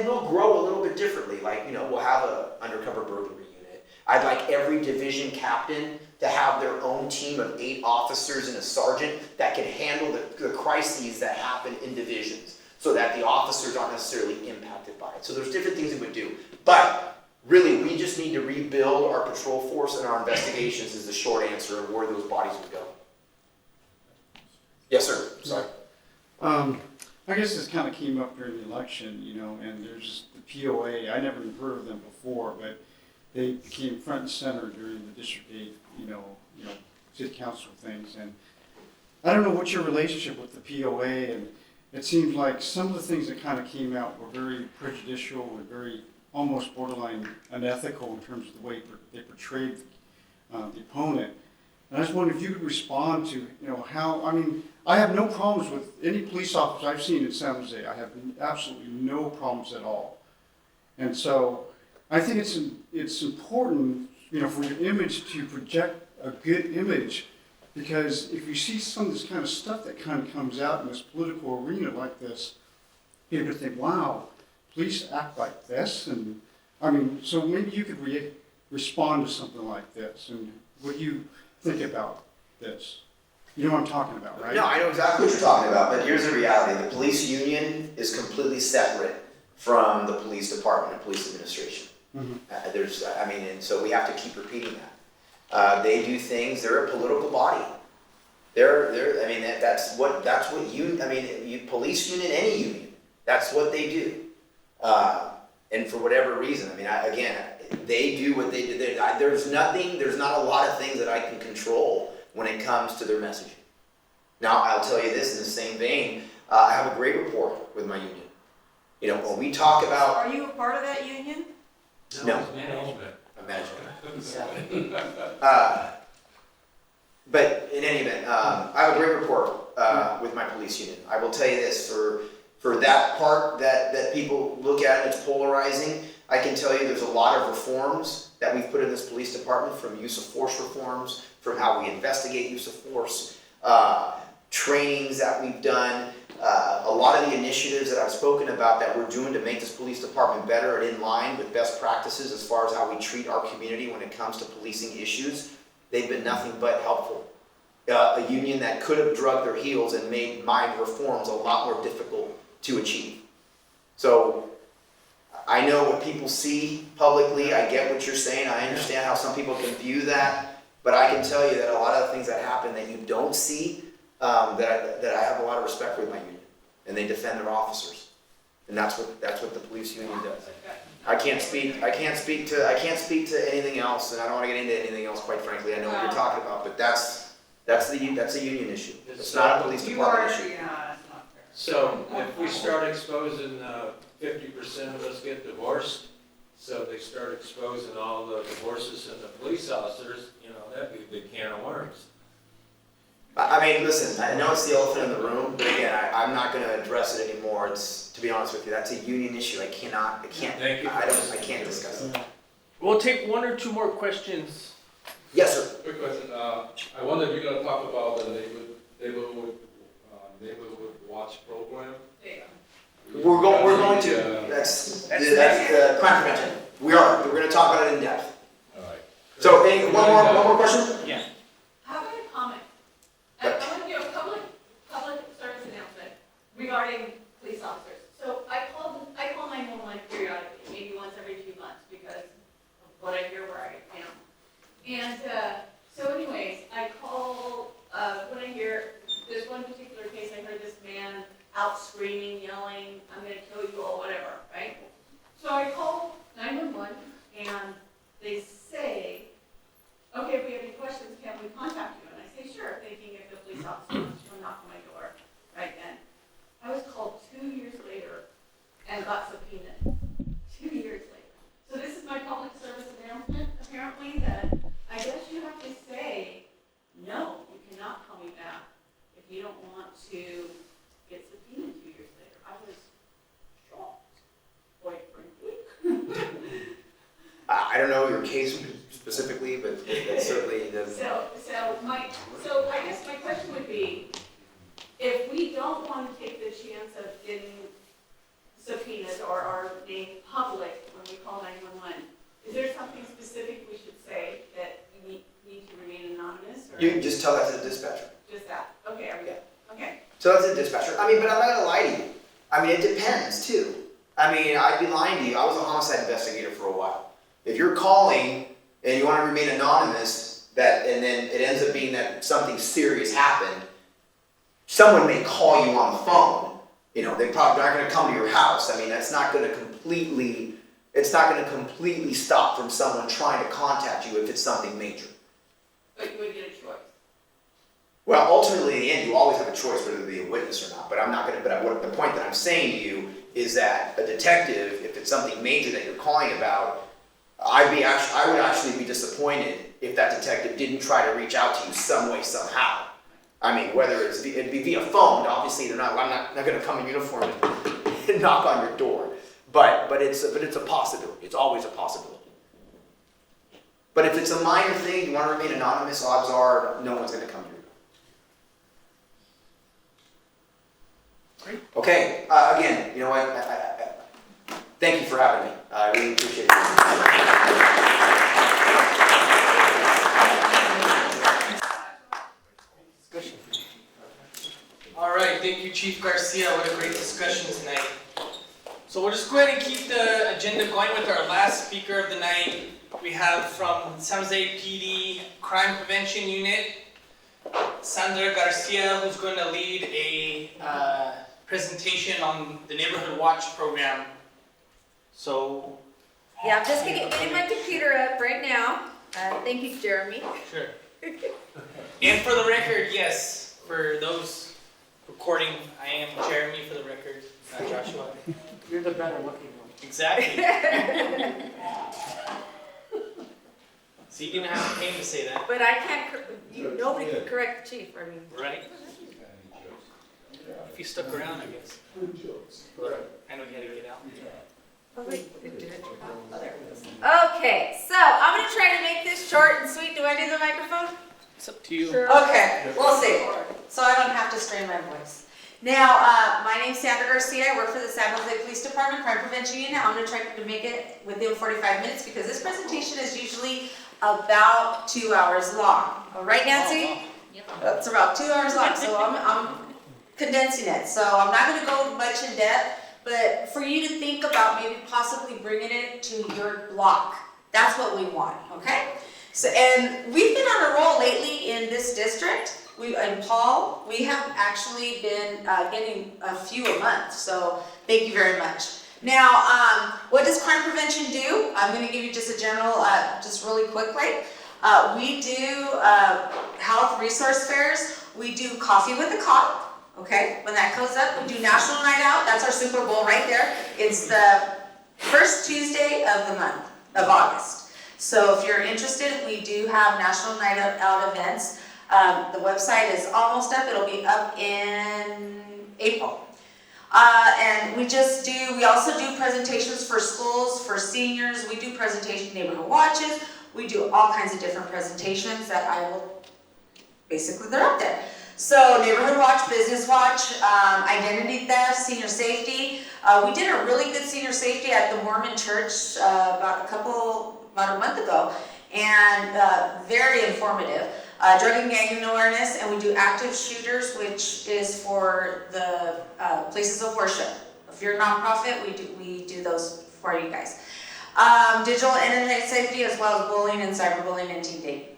we'll grow a little bit differently. Like, we'll have an undercover burglary unit. I'd like every division captain to have their own team of 8 officers and a sergeant that can handle the crises that happen in divisions so that the officers aren't necessarily impacted by it. So there's different things we would do. But really, we just need to rebuild our patrol force and our investigations is the short answer of where those bodies would go. Yes, sir. Sorry. I guess this kind of came up during the election, and there's the POA. I never heard of them before, but they became front and center during the District 8, city council things. And I don't know what's your relationship with the POA, and it seems like some of the things that kind of came out were very prejudicial and very almost borderline unethical in terms of the way they portrayed the opponent. And I just wondered if you could respond to, how, I mean, I have no problems with any police officer I've seen in San Jose. I have absolutely no problems at all. And so I think it's important, for your image to project a good image, because if you see some of this kind of stuff that kind of comes out in this political arena like this, people think, wow, police act like this. And I mean, so maybe you could respond to something like this. And what do you think about this? You know what I'm talking about, right? No, I know exactly what you're talking about, but here's the reality. The police union is completely separate from the police department and police administration. Mm-hmm. And so we have to keep repeating that. They do things, they're a political body. That's what police union, any union, that's what they do. And for whatever reason, they do what they do. There's not a lot of things that I can control when it comes to their messaging. Now, I'll tell you this in the same vein, I have a great rapport with my union. When we talk about... Are you a part of that union? No. Management. Imagine. But in any event, I have a great rapport with my police union. I will tell you this, for that part that people look at and it's polarizing, I can tell you there's a lot of reforms that we've put in this police department, from use of force reforms, from how we investigate use of force, trainings that we've done, a lot of the initiatives that I've spoken about that we're doing to make this police department better and in line with best practices as far as how we treat our community when it comes to policing issues. They've been nothing but helpful. A union that could have drugged their heels and made my reforms a lot more difficult to achieve. So I know what people see publicly. I get what you're saying. I understand how some people can view that. But I can tell you that a lot of the things that happen that you don't see, that I have a lot of respect for with my union. And they defend their officers. And that's what the police union does. I can't speak to anything else, and I don't want to get into anything else, quite frankly. I know what you're talking about, but that's a union issue. It's not a police department issue. That's not fair. So if we start exposing 50% of us get divorced, so they start exposing all the divorces and the police officers, that'd be a big can of worms. Listen, I know it's the elephant in the room, but again, I'm not going to address it anymore. To be honest with you, that's a union issue. I can't discuss it. We'll take one or two more questions. Yes, sir. Quick question. I wonder if you're going to talk about the neighborhood watch program. We're going to. That's crime prevention. We're going to talk about it in depth. All right. So, one more question. Yeah. How about a comment? I want to give a public service announcement regarding police officers. So I call 911 periodically, maybe once every 2 months, because of what I hear where I am. And so anyways, I call when I hear this one particular case. I heard this man out screaming, yelling, "I'm going to kill you all," whatever, right? So I call 911 and they say, "Okay, if we have any questions, can we contact you?" And I say, "Sure," thinking if the police officer wants to knock on my door right then. I was called 2 years later and got subpoenaed 2 years later. So this is my public service announcement, apparently, that I guess you have to say, no, you cannot call me back if you don't want to get subpoenaed 2 years later. I was shocked, quite frankly. I don't know your case specifically, but that certainly does. So I guess my question would be, if we don't want to take the chance of getting subpoenaed or our name public when we call 911, is there something specific we should say that we need to remain anonymous? Or You can just tell that to the dispatcher. just that? Okay, are we good? Okay. So that's a dispatcher. But I'm not gonna lie to you. It depends too. I'd be lying to you. I was a homicide investigator for a while. If you're calling and you want to remain anonymous, and then it ends up being that something serious happened, someone may call you on the phone. They're probably not going to come to your house. That's not going to completely. It's not going to completely stop from someone trying to contact you if it's something major. But you would get a choice. Well, ultimately, in the end, you always have a choice whether to be a witness or not. But I'm not going to. But the point that I'm saying to you is that a detective, if it's something major that you're calling about, I would actually be disappointed if that detective didn't try to reach out to you some way, somehow. I mean, whether it'd be via phone, obviously I'm not gonna come in uniform and knock on your door. But it's a possibility. It's always a possibility. But if it's a minor thing, you want to remain anonymous, odds are no one's going to come to you. Great. Okay, again, you know what? Thank you for having me. I really appreciate it. All right, thank you, Chief Garcia. What a great discussion tonight. So we'll just go ahead and keep the agenda going with our last speaker of the night. We have from San Jose PD Crime Prevention Unit, Sandra Garcia, who's going to lead a presentation on the Neighborhood Watch program. So, Yeah, I'm just getting my computer up right now. Thank you, Jeremy. sure. And for the record, yes, for those recording, I am Jeremy for the record, not Joshua. You're the better looking one. Exactly. So you didn't have to pay me to say that, But I can't, nobody can correct the chief, I mean. right? If you stuck around, I guess. I know you had to get out. Oh, wait, it did it. Oh, there it is. Okay, so I'm gonna try to make this short and sweet. Do I need the microphone? It's up to you. Sure. Okay, we'll see. So I don't have to strain my voice. Now, my name's Sandra Garcia. I work for the San Jose Police Department Crime Prevention Unit. I'm gonna try to make it within 45 minutes because this presentation is usually about 2 hours long. All right, Nancy? That's about 2 hours long, so I'm condensing it. So I'm not gonna go much in depth, but for you to think about maybe possibly bringing it to your block. That's what we want, okay? So, and we've been on a roll lately in this district. In Paul, we have actually been getting a few a month, so thank you very much. Now, what does crime prevention do? I'm going to give you just a general, just really quickly. We do health resource fairs. We do coffee with a cop, okay? When that goes up, we do National Night Out. That's our Super Bowl right there. It's the first Tuesday of the month of August. So if you're interested, we do have National Night Out events. The website is almost up. It'll be up in April. And we also do presentations for schools, for seniors. We do neighborhood watches. We do all kinds of different presentations that they're up there. So Neighborhood Watch, Business Watch, Identity Theft, Senior Safety. We did a really good senior safety at the Mormon Church about a month ago, and very informative. Drug and gang awareness, and we do active shooters, which is for the places of worship. If you're a nonprofit, we do those for you guys. Digital and internet safety, as well as bullying and cyberbullying and teen dating.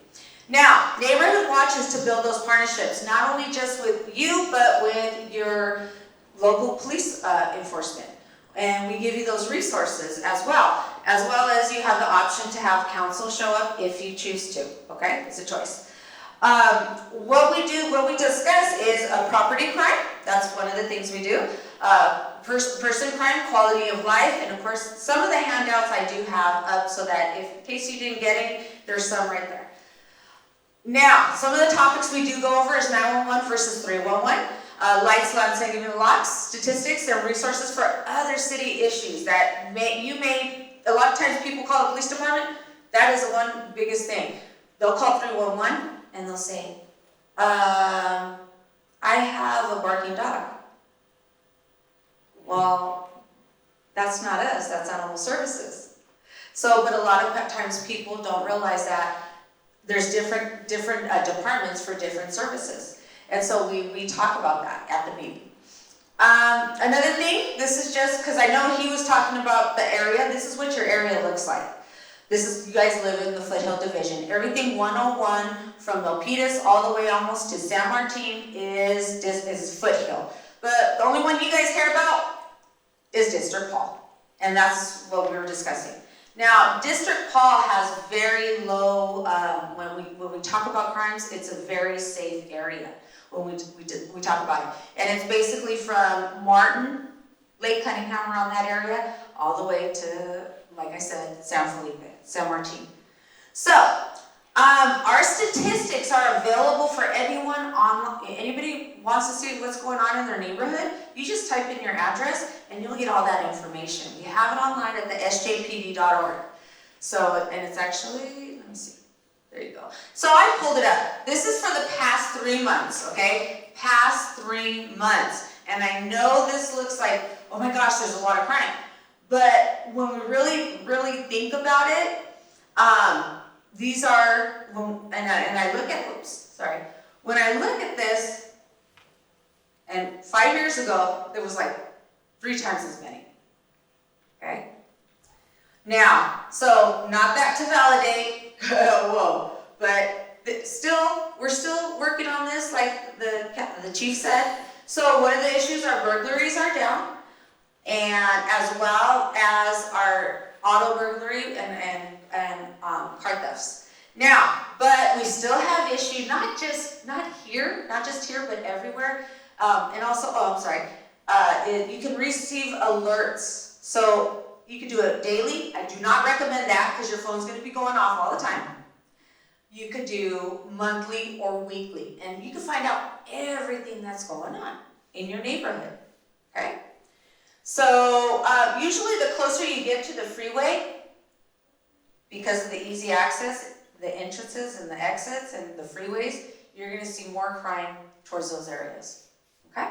Now, Neighborhood Watch is to build those partnerships, not only just with you, but with your local police enforcement. And we give you those resources as well as you have the option to have counsel show up if you choose to, okay? It's a choice. What we discuss is property crime. That's one of the things we do. Person crime, quality of life, and of course, some of the handouts I do have up so that in case you didn't get any, there's some right there. Now, some of the topics we do go over is 911 versus 311, lights, lamps, and locks, statistics, and resources for other city issues that a lot of times people call the police department. That is the one biggest thing. They'll call 311 and they'll say, I have a barking dog. Well, that's not us, that's animal services. So, but a lot of times people don't realize that there's different departments for different services. And so we talk about that at the meeting. Another thing, this is just, because I know he was talking about the area, this is what your area looks like. You guys live in the Foothill Division. Everything 101 from Milpitas all the way almost to San Martin is Foothill. But the only one you guys care about is District Paul. And that's what we were discussing. Now, District Paul has very low, when we talk about crimes, it's a very safe area when we talk about it. And it's basically from Martin Lake Cunningham around that area, all the way to, like I said, San Felipe, San Martin. So, our statistics are available for anyone on, anybody wants to see what's going on in their neighborhood, you just type in your address and you'll get all that information. We have it online at the sjpd.org. So, and it's actually, let me see, there you go. So I pulled it up. This is for the past 3 months, okay? Past 3 months. And I know this looks like, oh my gosh, there's a lot of crime. But when we really think about it, these are, and I look at, when I look at this, and 5 years ago, there was like 3 times as many, okay? Now, so not that to validate, whoa, but we're still working on this, like the chief said. So one of the issues, our burglaries are down, and as well as our auto burglary and car thefts. Now, but we still have issues, not just here, but everywhere. And also, you can receive alerts. So you can do it daily. I do not recommend that because your phone's going to be going off all the time. You could do monthly or weekly, and you can find out everything that's going on in your neighborhood. Okay? So usually the closer you get to the freeway, because of the easy access, the entrances and the exits and the freeways, you're going to see more crime towards those areas. Okay?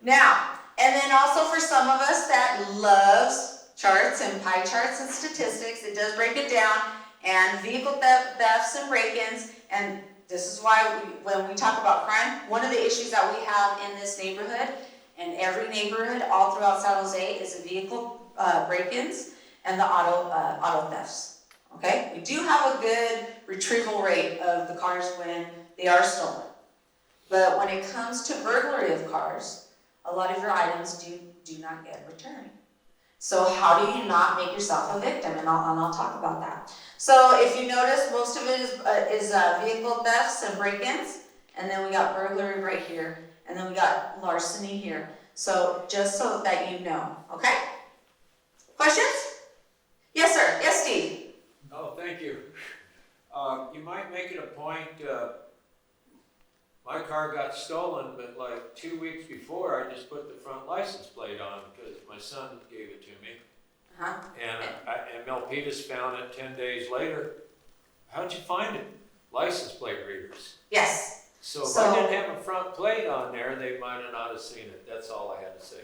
Now, and then also for some of us that loves charts and pie charts and statistics, it does break it down, and vehicle thefts and break-ins, and this is why when we talk about crime, one of the issues that we have in this neighborhood, and every neighborhood all throughout San Jose, is the vehicle break-ins and the auto thefts. Okay, we do have a good retrieval rate of the cars when they are stolen. But when it comes to burglary of cars, a lot of your items do not get returned. So how do you not make yourself a victim? And I'll talk about that. So if you notice, most of it is vehicle thefts and break-ins. And then we got burglary right here. And then we got larceny here. So just so that you know, okay? Questions? Yes, sir. Yes, Steve. Oh, thank you. You might make it a point, my car got stolen, but like 2 weeks before, I just put the front license plate on because my son gave it to me. Uh-huh. And Milpitas found it 10 days later. How'd you find it? License plate readers. Yes. So if I didn't have a front plate on there, they might have not have seen it. That's all I had to say.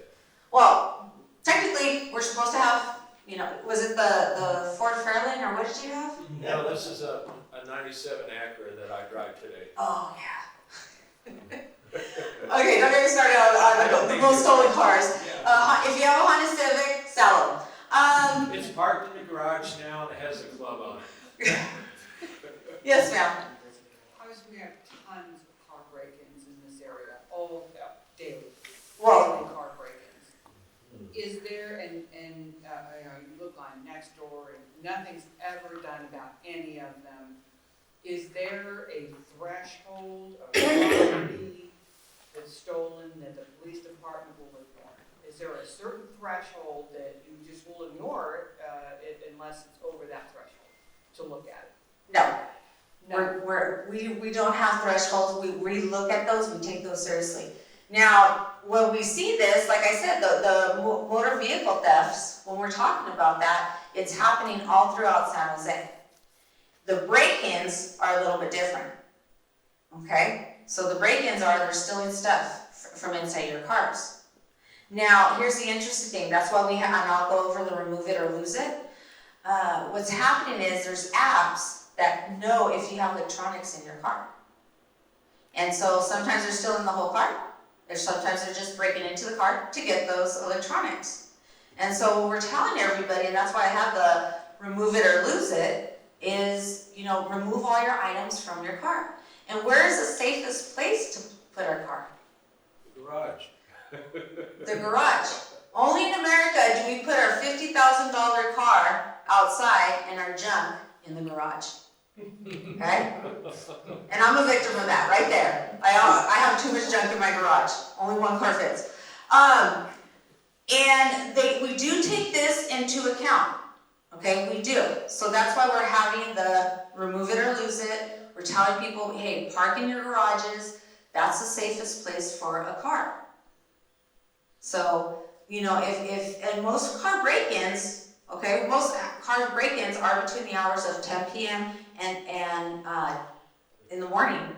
Well, technically, we're supposed to have, was it the Ford Fairlane, or what did you have? No, this is a 97 Acura that I drive today. Oh, yeah. Okay, don't get me started on the most stolen cars. If you have a Honda Civic, sell them. It's parked in the garage now and it has a club on it. Yes, ma'am. Obviously, we have tons of car break-ins in this area, all daily. Well, Daily car break-ins. Is there, and you look on Nextdoor, and nothing's ever done about any of them. Is there a threshold of property that's stolen that the police department will ignore? Is there a certain threshold that you just will ignore it unless it's over that threshold to look at it? No. No. We don't have thresholds. We look at those. We take those seriously. Now, when we see this, like I said, the motor vehicle thefts, when we're talking about that, it's happening all throughout San Jose. The break-ins are a little bit different, okay? So the break-ins are they're stealing stuff from inside your cars. Now, here's the interesting thing. That's why we have, and I'll go over the remove it or lose it. What's happening is there's apps that know if you have electronics in your car. And so sometimes they're stealing the whole car. Sometimes they're just breaking into the car to get those electronics. And so what we're telling everybody, and that's why I have the remove it or lose it, is, remove all your items from your car. And where is the safest place to put our car? The garage. The garage. Only in America do we put our $50,000 car outside and our junk in the garage. Okay? And I'm a victim of that right there. I have too much junk in my garage. Only one car fits. And we do take this into account, okay, we do. So that's why we're having the remove it or lose it. We're telling people, hey, park in your garages, that's the safest place for a car. So, you know, and most car break-ins, okay, most car break-ins are between the hours of 10 p.m. and in the morning.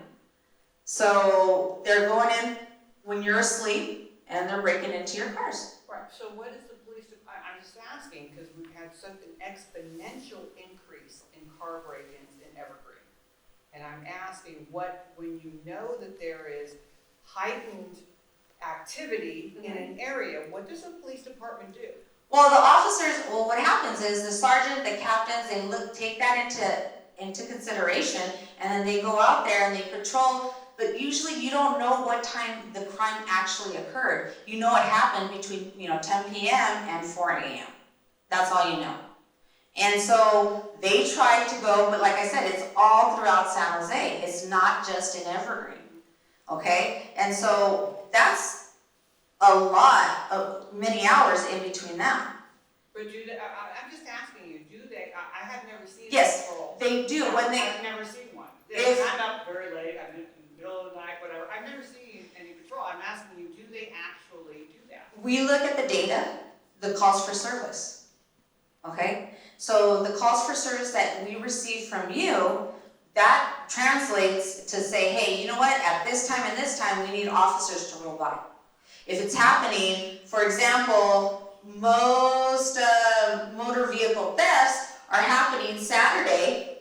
So they're going in when you're asleep and they're breaking into your cars. Right, so what is the police, I'm just asking, because we've had such an exponential increase in car break-ins in Evergreen. And I'm asking when you know that there is heightened activity in an area, what does the police department do? Well, the officers, what happens is the sergeant, the captains, they take that into consideration, and then they go out there and they patrol, but usually you don't know what time the crime actually occurred. You know it happened between, 10 p.m. and 4 a.m. That's all you know. And so they try to go, but like I said, it's all throughout San Jose. It's not just in Evergreen, okay? And so that's a lot of many hours in between them. But do they, I'm just asking you, do they, I have never seen Yes, patrol. they do. I've never seen one. They stand up very late, in the middle of the night, whatever. I've never seen any patrol. I'm asking you, do they actually do that? We look at the data, the calls for service, okay? So the calls for service that we receive from you, that translates to say, hey, you know what, at this time and this time, we need officers to roll by. If it's happening, for example, most motor vehicle thefts are happening Saturday,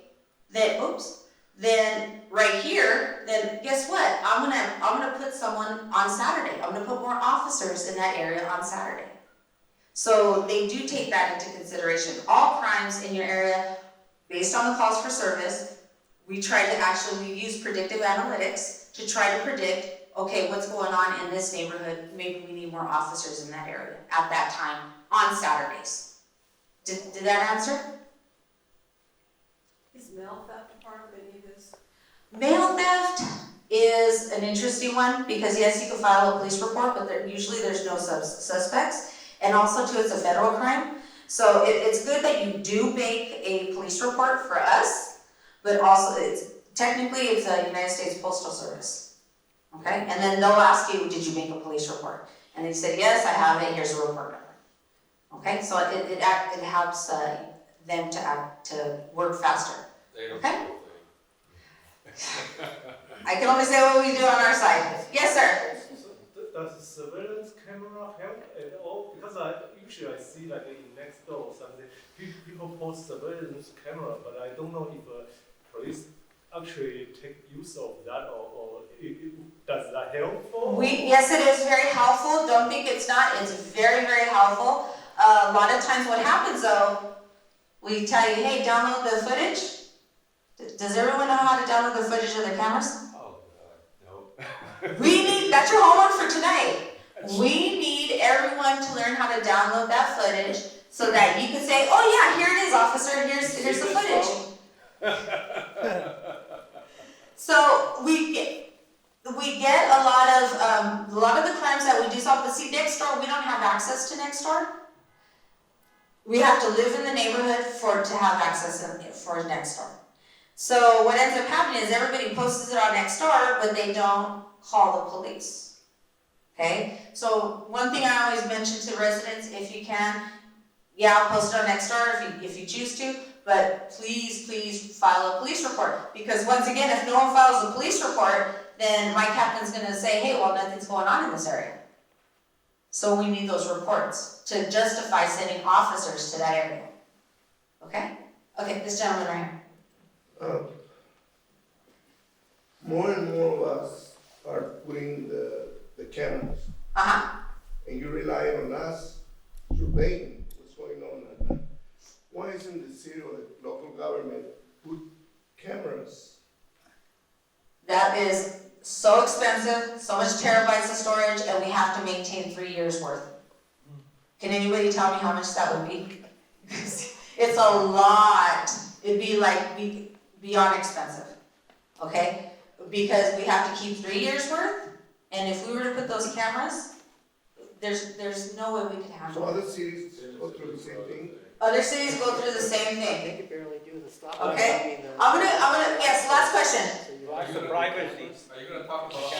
then right here, then guess what? I'm gonna put someone on Saturday. I'm gonna put more officers in that area on Saturday. So they do take that into consideration. All crimes in your area, based on the calls for service, we try to actually use predictive analytics to try to predict, okay, what's going on in this neighborhood? Maybe we need more officers in that area at that time on Saturdays. Did that answer? Is mail theft a part of any of this? Mail theft is an interesting one because yes, you can file a police report, but usually there's no suspects. And also too, it's a federal crime. So it's good that you do make a police report for us, but also technically it's a United States Postal Service. Okay, and then they'll ask you, did you make a police report? And they said, yes, I have it, here's a report number. Okay, so it helps them to work faster. Okay? I can only say what we do on our side. Yes, sir? Does surveillance camera help at all? Because usually I see like in next door or something, people post surveillance camera, but I don't know if police actually take use of that or does that help for? Yes, it is very helpful. Don't think it's not. It's very, very helpful. A lot of times what happens though, we tell you, hey, download the footage. Does everyone know how to download the footage of the cameras? Oh, no. That's your homework for tonight. We need everyone to learn how to download that footage so that you can say, oh yeah, here it is, officer, here's the footage. So we get a lot of the crimes that we do solve, but see, next door, we don't have access to next door. We have to live in the neighborhood to have access for next door. So what ends up happening is everybody posts it on next door, but they don't call the police. Okay? So one thing I always mention to residents, if you can, yeah, post it on next door if you choose to, but please file a police report. Because once again, if no one files a police report, then my captain's gonna say, hey, well, nothing's going on in this area. So we need those reports to justify sending officers to that area. Okay? Okay, this gentleman right here. More and more of us are putting the cameras. And you rely on us surveying what's going on at night. Why isn't the city or the local government put cameras? That is so expensive, so much terabytes of storage, and we have to maintain 3 years worth. Can anybody tell me how much that would be? It's a lot. It'd be beyond expensive, okay? Because we have to keep 3 years worth, and if we were to put those cameras, there's no way we could So handle it. other cities go through the same thing? Other cities go through the same thing. They could barely do the stop. Okay. I'm gonna, yes, last question. Are you gonna talk about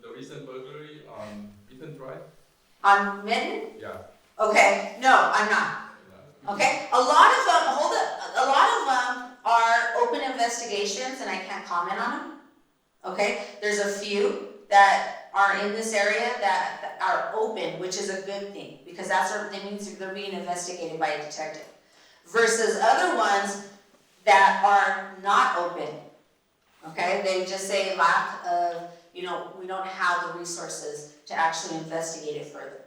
the recent burglary on Beaton Drive? On Mitten? Yeah. Okay, no, I'm not. Okay, a lot of them are open investigations and I can't comment on them. Okay, there's a few that are in this area that are open, which is a good thing, because that means they're being investigated by a detective. Versus other ones that are not open. Okay, they just say lack of, we don't have the resources to actually investigate it further.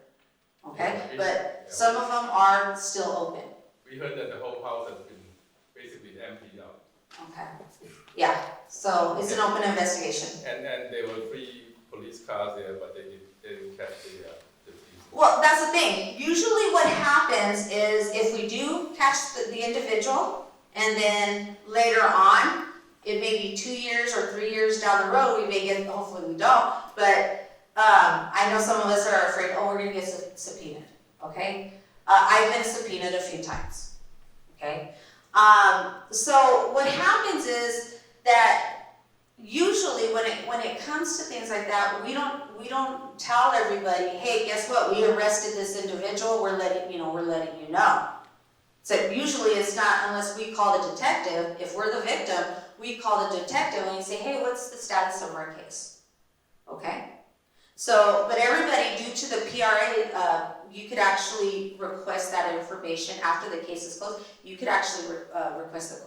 Okay, but some of them are still open. We heard that the whole house has been basically emptied out. Okay, yeah, so it's an open investigation. And there were 3 police cars there, but they didn't catch the thieves. Well, that's the thing. Usually what happens is if we do catch the individual and then later on, it may be 2 years or 3 years down the road, we may get, hopefully we don't, but I know some of us are afraid, we're gonna get subpoenaed, okay? I've been subpoenaed a few times, okay? So what happens is that usually when it comes to things like that, we don't tell everybody, hey, guess what? We arrested this individual. We're letting you know. So usually it's not unless we call the detective. If we're the victim, we call the detective and we say, hey, what's the status of our case? Okay. So, but everybody, due to the PRA, you could actually request that information after the case is closed. You could actually request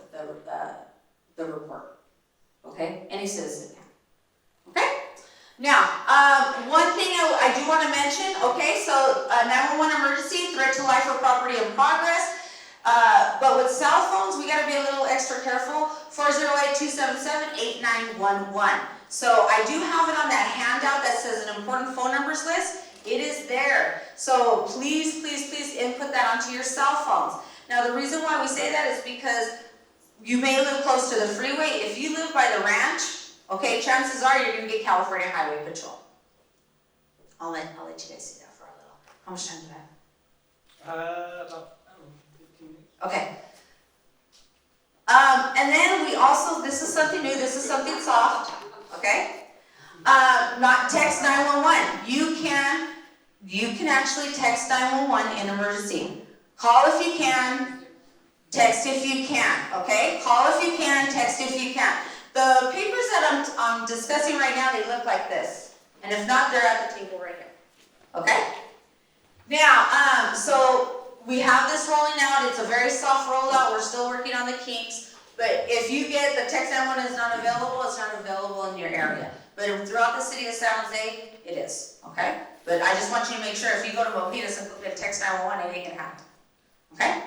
the report. Okay, any citizen can. Okay. Now, one thing I do want to mention. Okay, so 911 emergency, threat to life or property in progress. But with cell phones, we got to be a little extra careful. 408-277-8911. So I do have it on that handout that says an important phone numbers list. It is there. So please, please, please input that onto your cell phones. Now the reason why we say that is because you may live close to the freeway. If you live by the ranch, okay, chances are you're going to get California Highway Patrol. I'll let you guys see that for a little. How much time do I have? About 15 minutes. Okay. And then we also, this is something new, this is something soft, okay? Not text 911. You can actually text 911 in emergency. Call if you can, text if you can, okay? Call if you can, text if you can. The papers that I'm discussing right now, they look like this. And if not, they're at the table right here, okay? Now, so we have this rolling out. It's a very soft rollout. We're still working on the kinks. But if you get the text 911 is not available, it's not available in your area. But throughout the city of San Jose, it is, okay? But I just want you to make sure if you go to Milpitas and click text 911, it ain't gonna happen, okay?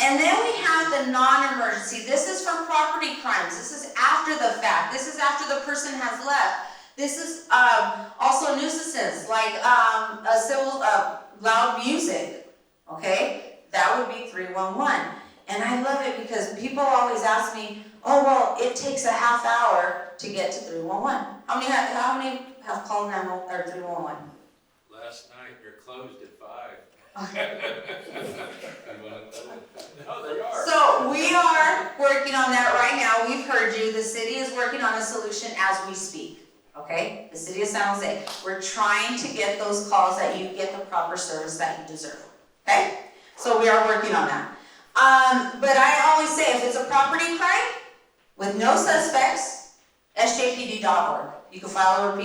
And then we have the non-emergency. This is for property crimes. This is after the fact. This is after the person has left. This is also nuisances, like loud music, okay? That would be 311. And I love it because people always ask me, oh, well, it takes a half hour to get to 311. How many have called 911 or 311? Last night, you're closed at 5. No, they are. So we are working on that right now. We've heard you. The city is working on a solution as we speak. Okay? The city of San Jose. We're trying to get those calls that you get the proper service that you deserve. Okay? So we are working on that. But I always say if it's a property crime with no suspects, sjpd.org. You can file a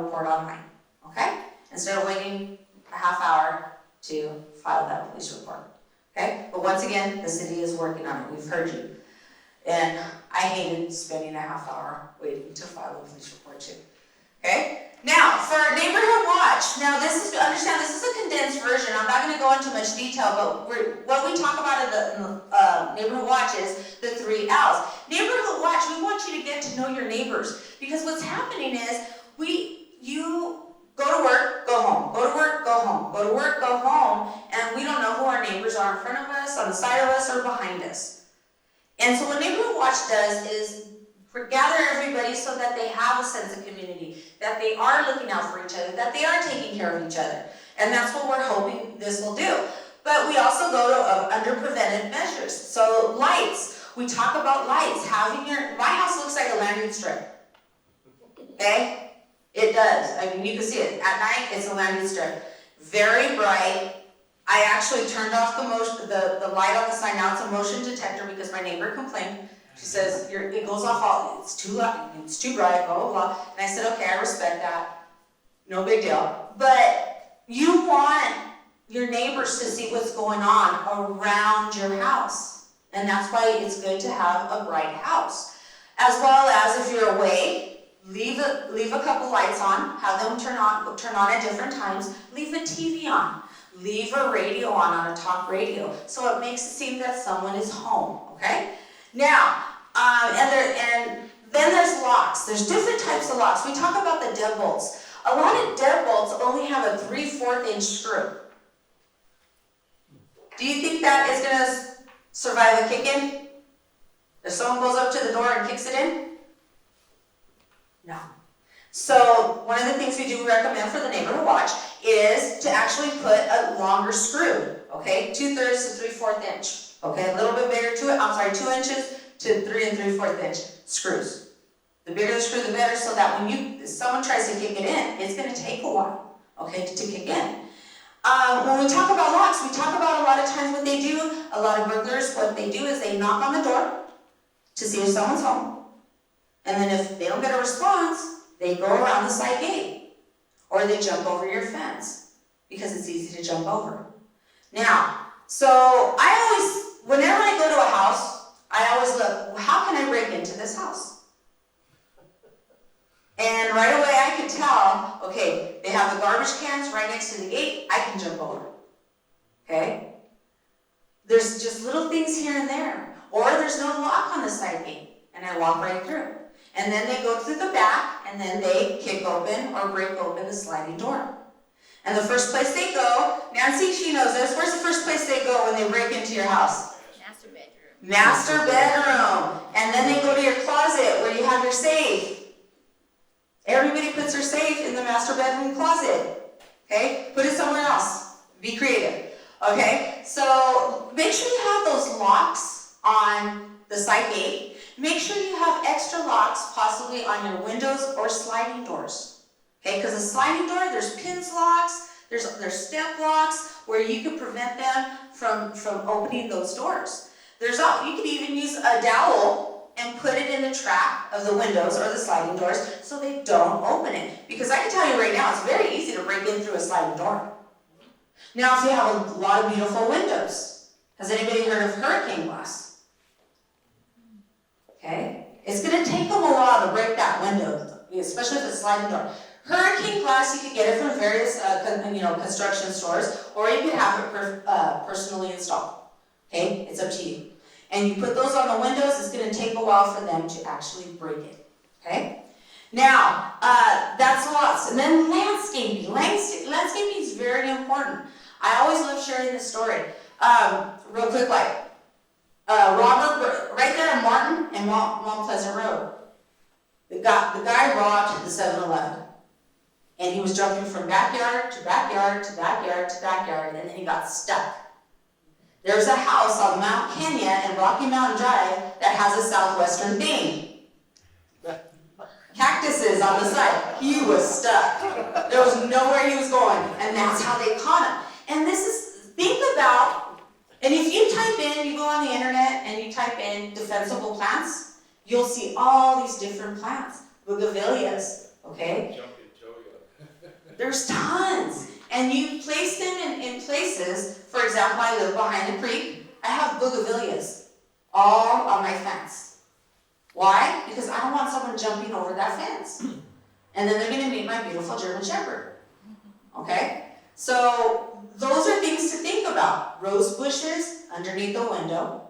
report online. Okay? Instead of waiting a half hour to file that police report. Okay? But once again, the city is working on it. We've heard you. And I hated spending a half hour waiting to file a police report too. Okay? Now, for neighborhood watch. Now, understand this is a condensed version. I'm not going to go into much detail, but what we talk about in the neighborhood watch is the 3 L's. Neighborhood watch, we want you to get to know your neighbors. Because what's happening is, you go to work, go home. Go to work, go home. Go to work, go home. And we don't know who our neighbors are in front of us, on the side of us, or behind us. And so what Neighborhood Watch does is gather everybody so that they have a sense of community. that they are looking out for each other, that they are taking care of each other. And that's what we're hoping this will do. But we also go to under preventive measures. So lights, we talk about lights. My house looks like a landing strip. Okay? It does. I mean, you can see it. At night, it's a landing strip. Very bright. I actually turned off the light on the sign. Now it's a motion detector because my neighbor complained. She says, it goes off all, it's too loud, it's too bright, blah, blah, blah. And I said, okay, I respect that. No big deal. But you want your neighbors to see what's going on around your house. And that's why it's good to have a bright house. As well as if you're away, leave a couple lights on, have them turn on at different times, leave the TV on, leave a radio on a talk radio, so it makes it seem that someone is home, okay? Now, and then there's locks. There's different types of locks. We talk about the deadbolts. A lot of deadbolts only have a 3/4 inch screw. Do you think that is gonna survive a kick-in? If someone goes up to the door and kicks it in? No. So one of the things we do recommend for the neighbor to watch is to actually put a longer screw, okay? 2/3 to 3/4 inch, okay? A little bit bigger, 2 inches to 3 3/4 inch screws. The bigger the screw, the better, so that when someone tries to kick it in, it's gonna take a while, okay, to kick in. When we talk about locks, we talk about a lot of times what they do. A lot of burglars, what they do is they knock on the door to see if someone's home. And then if they don't get a response, they go around the side gate. Or they jump over your fence, because it's easy to jump over. Now, so whenever I go to a house, I always look, well, how can I break into this house? And right away I could tell, okay, they have the garbage cans right next to the gate, I can jump over. Okay? There's just little things here and there. Or there's no lock on the side gate, and I walk right through. And then they go through the back, and then they kick open or break open the sliding door. And the first place they go, Nancy, she knows this, where's the first place they go when they break into your house? Master bedroom. Master bedroom. And then they go to your closet where you have your safe. Everybody puts their safe in the master bedroom closet. Okay? Put it somewhere else. Be creative. Okay? So make sure you have those locks on the side gate. Make sure you have extra locks possibly on your windows or sliding doors. Okay? Because a sliding door, there's pins locks, there's step locks where you can prevent them from opening those doors. You can even use a dowel and put it in the track of the windows or the sliding doors so they don't open it. Because I can tell you right now, it's very easy to break in through a sliding door. Now, if you have a lot of beautiful windows, has anybody heard of hurricane glass? Okay? It's going to take them a while to break that window, especially if it's a sliding door. Hurricane glass, you can get it from various construction stores, or you can have it personally installed. Okay? It's up to you. And you put those on the windows, it's going to take a while for them to actually break it. Okay? Now, that's lots. And then landscaping. Landscaping is very important. I always love sharing this story. Real quick, Robert, right there on Martin and Mount Pleasant Road. The guy robbed the 7-Eleven. And he was jumping from backyard to backyard to backyard to backyard, and then he got stuck. There's a house on Mount Kenya and Rocky Mountain Drive that has a southwestern theme. Cactuses on the side. He was stuck. There was nowhere he was going, and that's how they caught him. And think about, and if you type in, you go on the internet and you type in defensible plants, you'll see all these different plants. Bougainvilleas, okay? There's tons. And you place them in places, for example, I live behind the creek, I have bougainvilleas all on my fence. Why? Because I don't want someone jumping over that fence. And then they're going to meet my beautiful German Shepherd. Okay? So those are things to think about. Rose bushes underneath the window.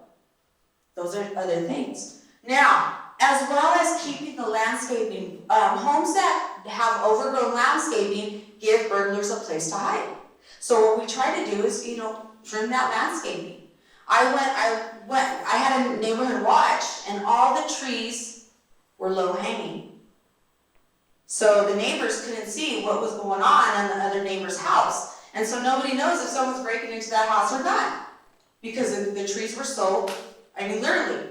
Those are other things. Now, as well as keeping the landscaping, homes that have overgrown landscaping give burglars a place to hide. So what we try to do is, trim that landscaping. I had a neighborhood watch, and all the trees were low hanging. So the neighbors couldn't see what was going on in the other neighbor's house. And so nobody knows if someone's breaking into that house or not. Because the trees were so, I mean, literally,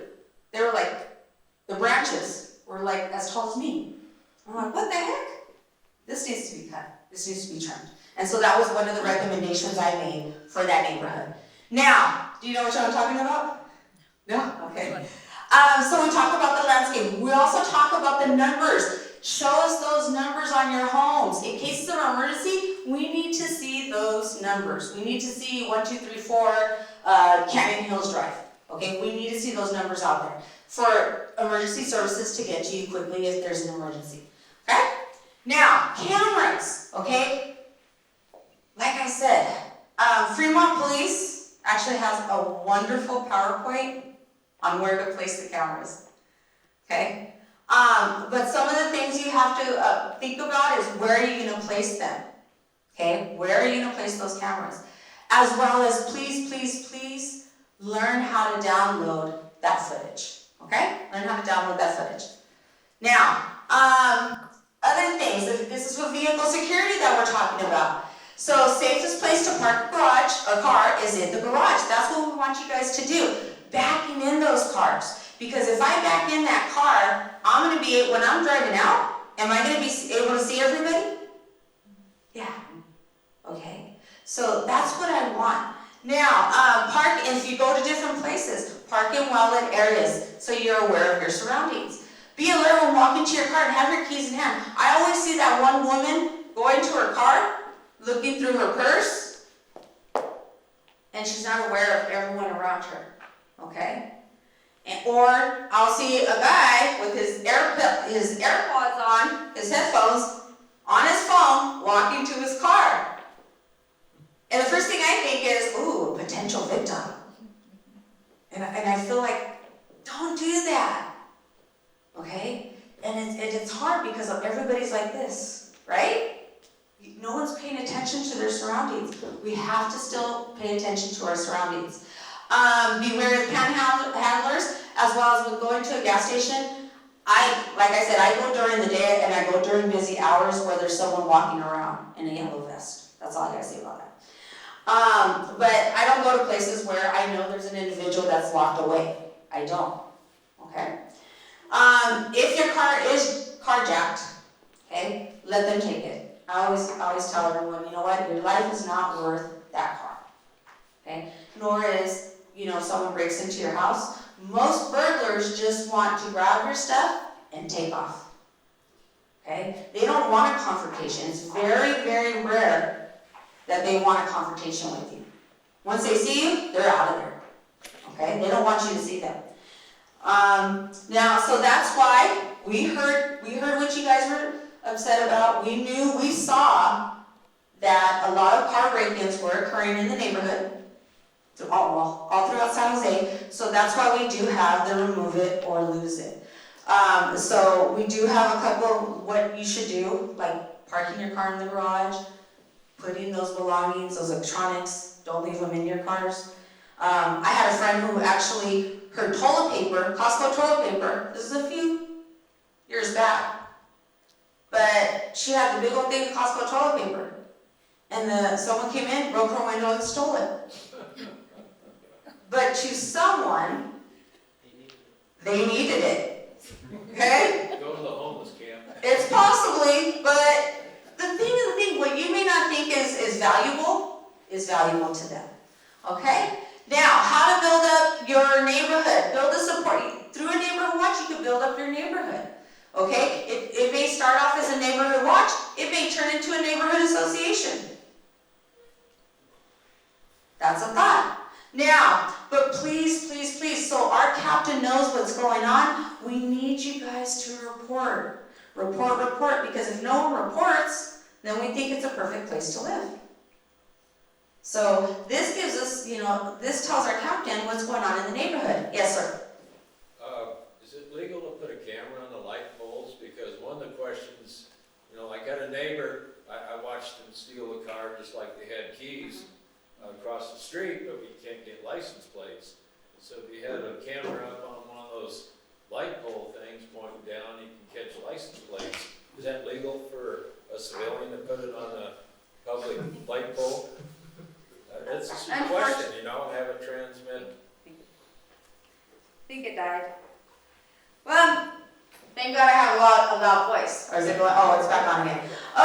they were like, the branches were like as tall as me. I'm like, what the heck? This needs to be cut. This needs to be trimmed. And so that was one of the recommendations I made for that neighborhood. Now, do you know what I'm talking about? No? Okay. So we talk about the landscape. We also talk about the numbers. Show us those numbers on your homes. In cases of emergency, we need to see those numbers. We need to see 1, 2, 3, 4 Canyon Hills Drive. Okay, we need to see those numbers out there for emergency services to get to you quickly if there's an emergency. Okay? Now, cameras. Okay? Like I said, Fremont Police actually has a wonderful PowerPoint on where to place the cameras. Okay? But some of the things you have to think about is where are you going to place them? Okay? Where are you going to place those cameras? As well as please, please, please learn how to download that footage. Okay? Learn how to download that footage. Now, other things. This is with vehicle security that we're talking about. So safest place to park a garage or car is in the garage. That's what we want you guys to do. Backing in those cars. Because if I back in that car, I'm going to be, when I'm driving out, am I going to be able to see everybody? Yeah. Okay. So that's what I want. Now, park, if you go to different places, park in well-lit areas so you're aware of your surroundings. Be alert when walking to your car and have your keys in hand. I always see that one woman going to her car, looking through her purse, and she's not aware of everyone around her. Okay? Or I'll see a guy with his AirPods on, his headphones, on his phone, walking to his car. And the first thing I think is, ooh, potential victim. And I feel like, don't do that. Okay? And it's hard because everybody's like this, right? No one's paying attention to their surroundings. We have to still pay attention to our surroundings. Beware of panhandlers, as well as when going to a gas station. Like I said, I go during the day and I go during busy hours where there's someone walking around in a yellow vest. That's all I gotta say about that. But I don't go to places where I know there's an individual that's locked away. I don't. Okay? If your car is carjacked, okay, let them take it. I always tell everyone, you know what, your life is not worth that car. Okay? Nor is, if someone breaks into your house. Most burglars just want to grab your stuff and take off. Okay? They don't want a confrontation. It's very, very rare that they want a confrontation with you. Once they see you, they're out of there. Okay? They don't want you to see them. Now, so that's why we heard what you guys were upset about. We saw that a lot of car break-ins were occurring in the neighborhood. All throughout San Jose, so that's why we do have the remove it or lose it. So we do have a couple of what you should do, like parking your car in the garage, putting those belongings, those electronics, don't leave them in your cars. I had a friend who actually, her toilet paper, Costco toilet paper, this is a few years back, but she had the big old thing of Costco toilet paper, and someone came in, broke her window and stole it. But to someone, they needed it. Okay? Go to the homeless camp. It's possibly, but the thing, what you may not think is valuable to them. Okay? Now, how to build up your neighborhood. Build a support. Through a neighborhood watch, you can build up your neighborhood. Okay? It may start off as a neighborhood watch. It may turn into a neighborhood association. That's a thought. Now, but please, please, please, so our captain knows what's going on, we need you guys to report. Report, because if no one reports, then we think it's a perfect place to live. So this gives us, this tells our captain what's going on in the neighborhood. Yes, sir. Is it legal to put a camera on the light poles? Because one of the questions, I got a neighbor, I watched him steal a car just like they had keys across the street, but we can't get license plates. So if you had a camera up on one of those light pole things pointing down, you can catch license plates. Is that legal for a civilian to put it on a public light pole? That's just a question, you know, and have it transmit. I think it died. Well, thank God I have a loud voice. Or is it going, oh, it's back on again.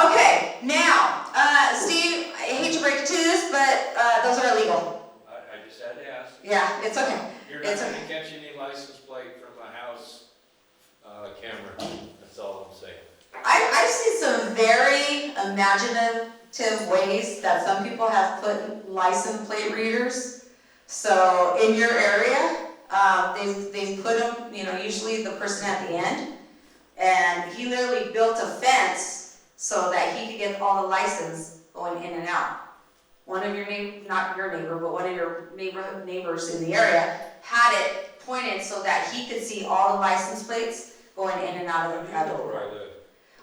Okay, now, Steve, I hate to break it to this, but those are illegal. I just had to ask. Yeah, it's okay. You're not gonna catch any license plate from a house, camera, that's all I'm saying. I've seen some very imaginative ways that some people have put license plate readers. So in your area, they've put them, you know, usually the person at the end, and he literally built a fence so that he could get all the license going in and out. One of your not your neighbor, but one of your neighbors in the area had it pointed so that he could see all the license plates going in and out of the Where I live.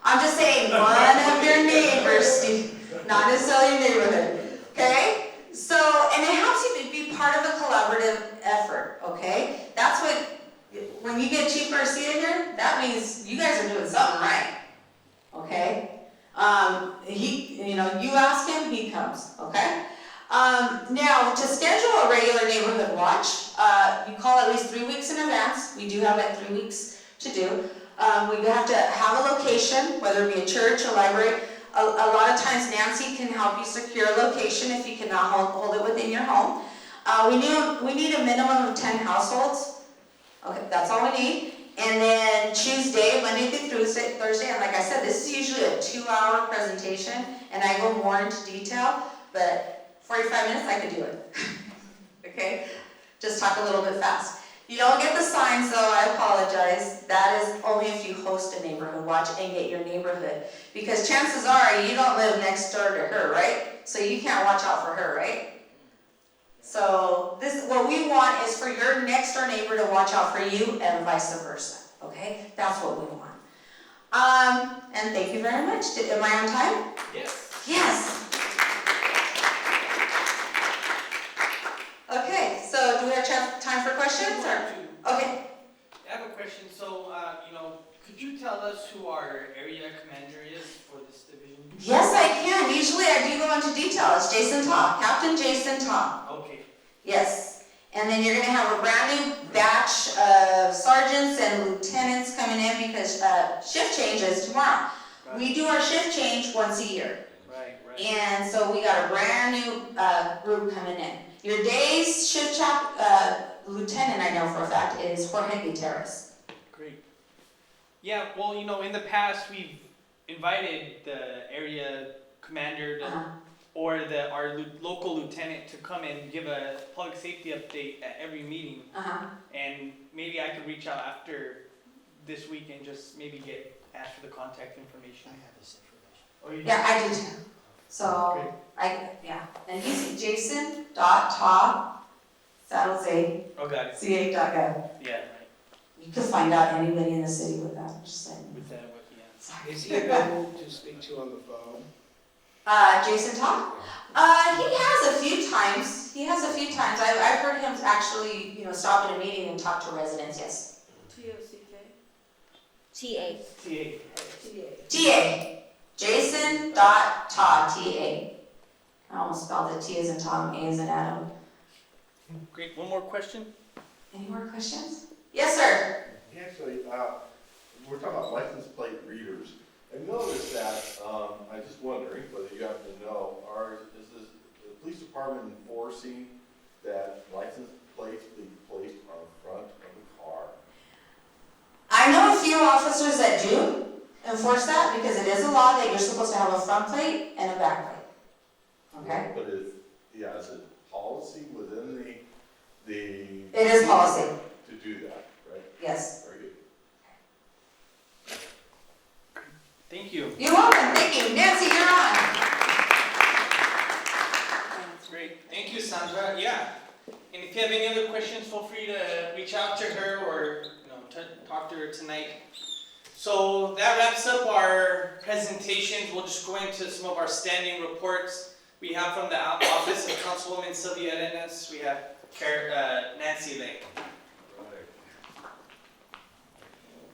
I'm just saying, one of your neighbors, Steve, not necessarily your neighborhood, okay? So, and it helps you be part of a collaborative effort, okay? That's what, when you get Chief Garcia here, that means you guys are doing something right, okay? You know, you ask him, he comes, okay? Now, to schedule a regular neighborhood watch, you call at least 3 weeks in advance. We do have like 3 weeks to do. We have to have a location, whether it be a church or library. A lot of times Nancy can help you secure a location if you cannot hold it within your home. We need a minimum of 10 households. Okay, that's all we need. And then choose day, Monday through Thursday. And like I said, this is usually a 2-hour presentation, and I go more into detail, but 45 minutes I could do it. Okay, just talk a little bit fast. You don't get the signs though, I apologize. That is only if you host a neighborhood watch and get your neighborhood. Because chances are you don't live next door to her, right? So you can't watch out for her, right? So what we want is for your next door neighbor to watch out for you and vice versa, okay? That's what we want. And thank you very much. Am I on time? Yes. Yes. Okay, so do we have time for questions or? Okay. I have a question. So, could you tell us who our area commander is for this division? Yes, I can. Usually I do go into detail. It's Jason Tom, Captain Jason Tom. Okay. Yes. And then you're going to have a brand new batch of sergeants and lieutenants coming in because shift change is tomorrow. Right. We do our shift change once a year. Right. And so we got a brand new group coming in. Your day's shift lieutenant, I know for a fact, is Jorge Gutierrez. Great. Yeah, well, in the past we've invited the area commander or our local lieutenant to come and give a public safety update at every meeting. And maybe I could reach out after this week and just maybe ask for the contact information. I have this information. Oh, you do? Yeah, I do too. So, and he's Jason.Taw, San Jose, Oh, got it. CA.gov. Yeah, right. You could find out anybody in the city with that, I'm just saying. With that, yeah. Is he available to speak to on the phone? Jason Taw? He has a few times. I've heard him actually, stop at a meeting and talk to residents, yes. T-O-C-K? TA. Jason.Taw, T-A. I almost spelled it T as in Tom, A as in Adam. Great. One more question? Any more questions? Yes, sir. Actually, we're talking about license plate readers. I noticed that, I'm just wondering whether you happen to know, is the police department enforcing that license plates be placed on the front of the car? I know a few officers that do enforce that because it is a law that you're supposed to have a front plate and a back plate. Okay? But is it policy within the? It is policy. To do that, right? Yes. Very good. Thank you. You're welcome. Thank you. Nancy, you're on. Great. Thank you, Sandra. Yeah. And if you have any other questions, feel free to reach out to her or talk to her tonight. So that wraps up our presentations. We'll just go into some of our standing reports. We have from the office of Councilwoman Sylvia Arenas, we have Nancy Lake.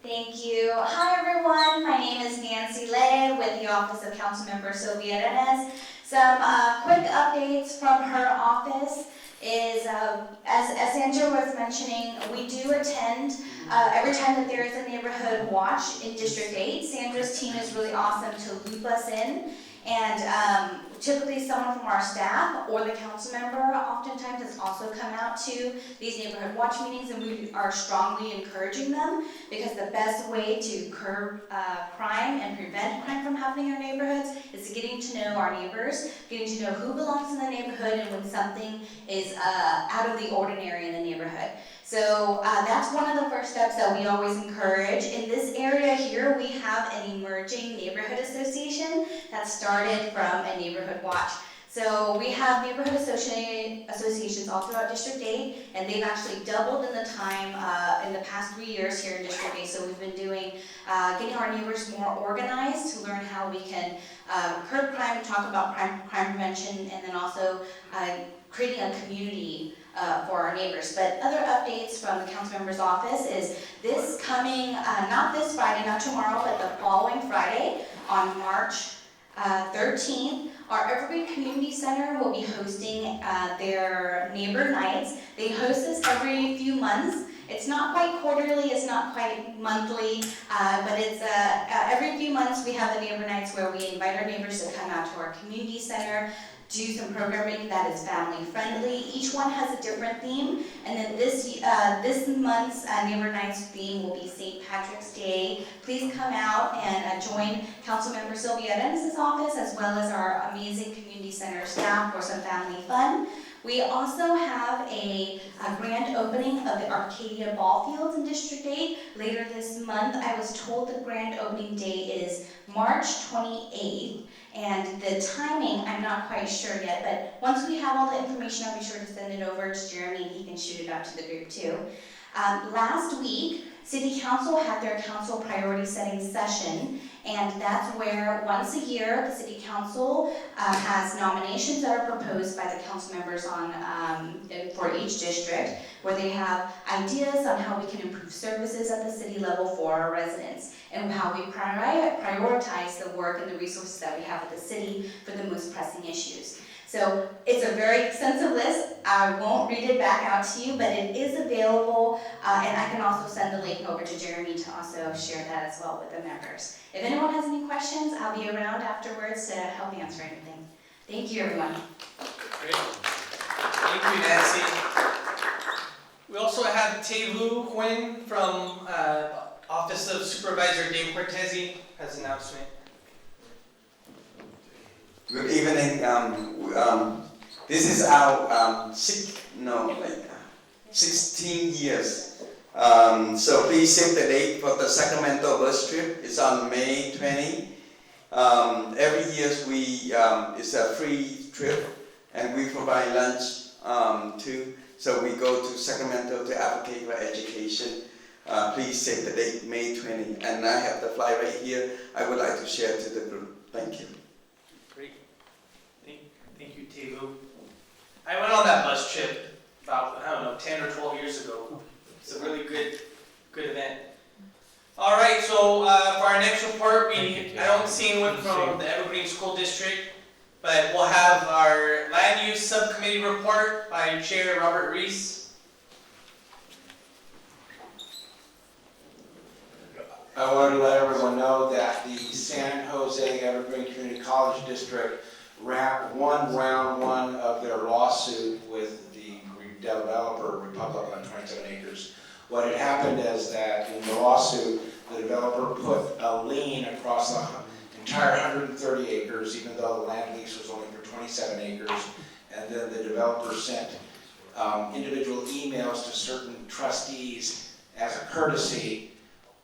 Thank you. Hi everyone, my name is Nancy Lay with the Office of Councilmember Sylvia Arenas. Some quick updates from her office is, as Sandra was mentioning, we do attend every time that there is a neighborhood watch in District 8. Sandra's team is really awesome to loop us in, and typically someone from our staff or the council member oftentimes has also come out to these neighborhood watch meetings, and we are strongly encouraging them because the best way to curb crime and prevent crime from happening in our neighborhoods is getting to know our neighbors, getting to know who belongs in the neighborhood and when something is out of the ordinary in the neighborhood. So that's one of the first steps that we always encourage. In this area here, we have an emerging neighborhood association that started from a neighborhood watch. So we have neighborhood associations all throughout District 8, and they've actually doubled in the time in the past 3 years here in District 8. So we've been doing, getting our neighbors more organized to learn how we can curb crime, talk about crime prevention, and then also creating a community for our neighbors. But other updates from the council member's office is this coming, not this Friday, not tomorrow, but the following Friday on March 13th, our Evergreen Community Center will be hosting their neighbor nights. They host this every few months. It's not quite quarterly, it's not quite monthly, but it's every few months we have the neighbor nights where we invite our neighbors to come out to our community center, do some programming that is family friendly. Each one has a different theme, and then this month's neighbor nights theme will be St. Patrick's Day. Please come out and join Councilmember Sylvia Arenas' office as well as our amazing community center staff for some family fun. We also have a grand opening of the Arcadia Ball Fields in District 8 later this month. I was told the grand opening date is March 28th. And the timing, I'm not quite sure yet, but once we have all the information, I'll be sure to send it over to Jeremy and he can shoot it out to the group too. Last week, City Council had their council priority setting session, and that's where once a year the City Council has nominations that are proposed by the council members on for each district, where they have ideas on how we can improve services at the city level for our residents, and how we prioritize the work and the resources that we have at the city for the most pressing issues. So it's a very extensive list. I won't read it back out to you, but it is available, and I can also send the link over to Jeremy to also share that as well with the members. If anyone has any questions, I'll be around afterwards to help answer anything. Thank you, everyone. Great. Thank you, Nancy. We also have Tevu Quinn from Office of Supervisor Dave Cortese has an announcement. Good evening. This is our 16 years. So please save the date for the Sacramento bus trip. It's on May 20. Every year it's a free trip, and we provide lunch too. So we go to Sacramento to advocate for education. Please save the date, May 20. And I have the flyer right here. I would like to share to the group. Thank you. Great. Thank you, Tevu. I went on that bus trip about, 10 or 12 years ago. It's a really good event. All right, so for our next report, I don't see anyone from the Evergreen School District, but we'll have our Land Use Subcommittee report by Chair Robert Reese. I want to let everyone know that the San Jose Evergreen Community College District won round one of their lawsuit with the developer Republic on 27 acres. What had happened is that in the lawsuit, the developer put a lien across the entire 130 acres, even though the land lease was only for 27 acres. And then the developer sent individual emails to certain trustees as a courtesy.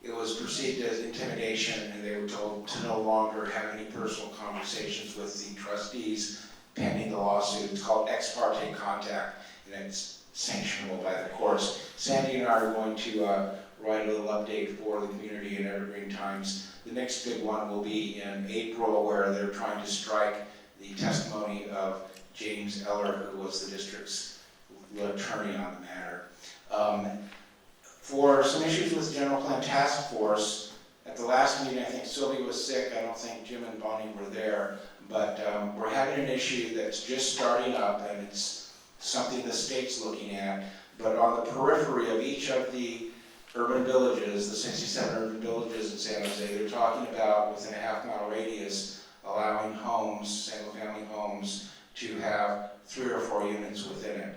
It was perceived as intimidation, and they were told to no longer have any personal conversations with the trustees pending the lawsuit. It's called ex parte contact, and it's sanctionable by the courts. Sandy and I are going to write a little update for the community in Evergreen Times. The next big one will be in April, where they're trying to strike the testimony of James Eller, who was the district's attorney on the matter. For some issues with the general plan task force, at the last meeting, I think Sylvia was sick, I don't think Jim and Bonnie were there, but we're having an issue that's just starting up, and it's something the state's looking at, but on the periphery of each of the urban villages, the 67 urban villages in San Jose, they're talking about within a half-mile radius, allowing homes, single-family homes, to have 3 or 4 units within it.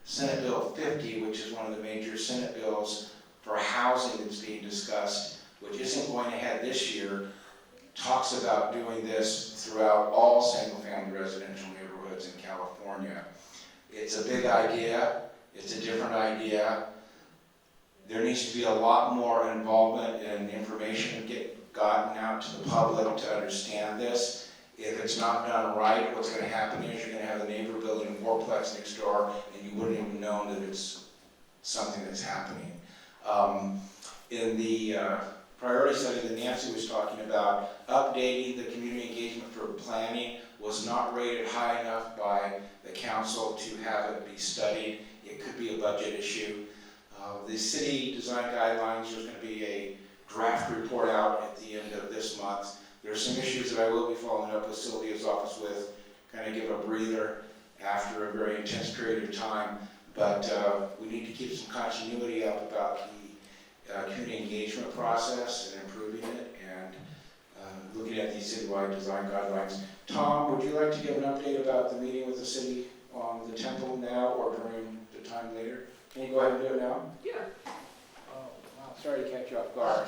Senate Bill 50, which is one of the major Senate bills for housing that's being discussed, which isn't going ahead this year, talks about doing this throughout all single-family residential neighborhoods in California. It's a big idea, it's a different idea. There needs to be a lot more involvement and information gotten out to the public to understand this. If it's not done right, what's going to happen is you're going to have the neighbor building a fourplex next door, and you wouldn't even know that it's something that's happening. In the priority study that Nancy was talking about, updating the community engagement for planning was not rated high enough by the council to have it be studied. It could be a budget issue. The city design guidelines, there's going to be a draft report out at the end of this month. There are some issues that I will be following up with Sylvia's office with, kind of give a breather after a very intense period of time. But we need to keep some continuity up about the community engagement process and improving it, and looking at these citywide design guidelines. Tom, would you like to give an update about the meeting with the city on the temple now or during the time later? Can you go ahead and do it now? Yeah. Oh, wow, sorry to catch you off guard.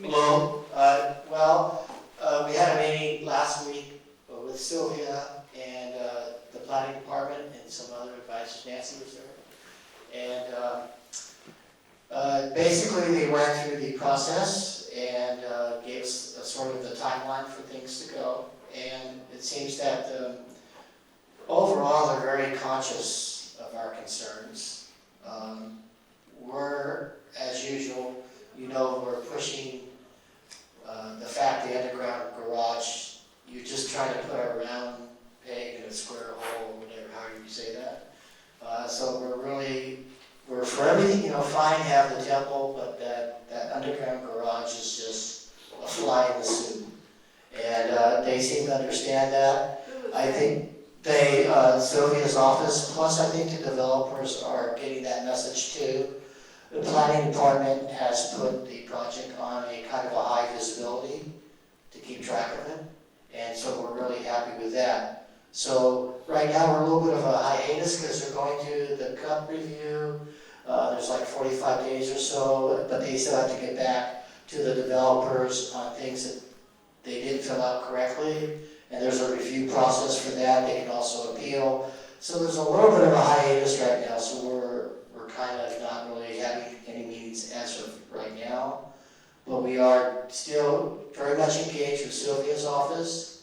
Hello. We had a meeting last week with Sylvia and the planning department and some other advisors. Nancy was there. And basically they went through the process and gave us a sort of the timeline for things to go. And it seems that overall they're very conscious of our concerns. We're, as usual, we're pushing the fact the underground garage, you're just trying to put a round peg in a square hole, or whatever, however you say that. So we're for everything, fine to have the temple, but that underground garage is just a fly in the soup. And they seem to understand that. I think Sylvia's office, plus I think the developers are getting that message too. The planning department has put the project on a kind of a high visibility to keep track of it, and so we're really happy with that. So right now we're a little bit of a hiatus because they're going to the CUP review. There's like 45 days or so, but they still have to get back to the developers on things that they didn't fill out correctly, and there's a review process for that. They can also appeal. So there's a little bit of a hiatus right now, so we're kind of not really having any meetings as of right now, but we are still very much engaged with Sylvia's office,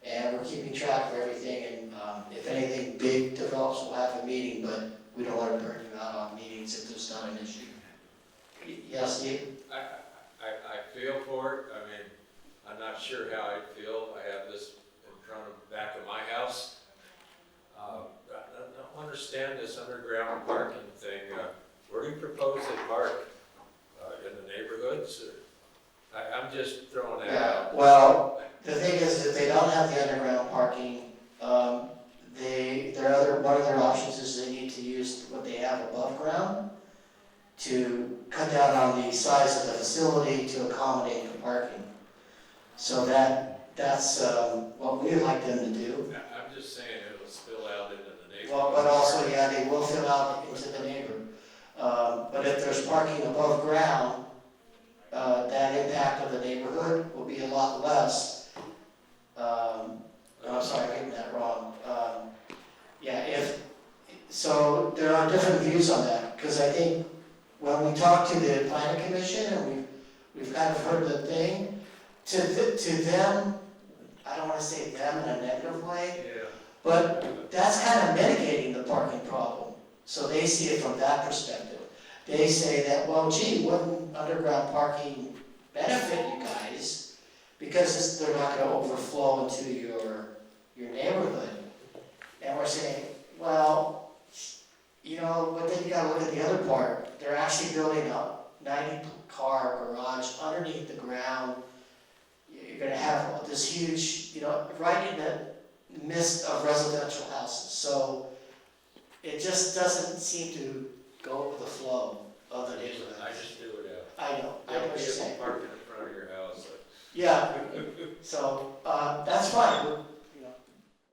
and we're keeping track of everything, and if anything big develops, we'll have a meeting, but we don't want to burn you out on meetings if there's not an issue. Yes, Steve? I feel for it. I mean, I'm not sure how I'd feel. I have this in front of back of my house. I don't understand this underground parking thing. Where do you propose they park? In the neighborhoods? I'm just throwing that out. Well, the thing is, if they don't have the underground parking, one of their options is they need to use what they have above ground to cut down on the size of the facility to accommodate the parking. So that's what we would like them to do. I'm just saying it'll spill out into the neighborhood. Well, but also, yeah, they will fill out into the neighbor. But if there's parking above ground, that impact of the neighborhood will be a lot less. I'm sorry, I'm getting that wrong. So there are different views on that, because I think when we talk to the planning commission and we've kind of heard the thing, to them, I don't want to say them in a negative way, but that's kind of mitigating the parking problem. So they see it from that perspective. They say that, well, gee, wouldn't underground parking benefit you guys because they're not going to overflow into your neighborhood? And we're saying, well, but then you got to look at the midst of residential houses. So it just doesn't seem to go with the flow of the neighborhood. I just threw it out. I know, I know what you're saying. Parked in front of your house. Yeah, so, that's fine,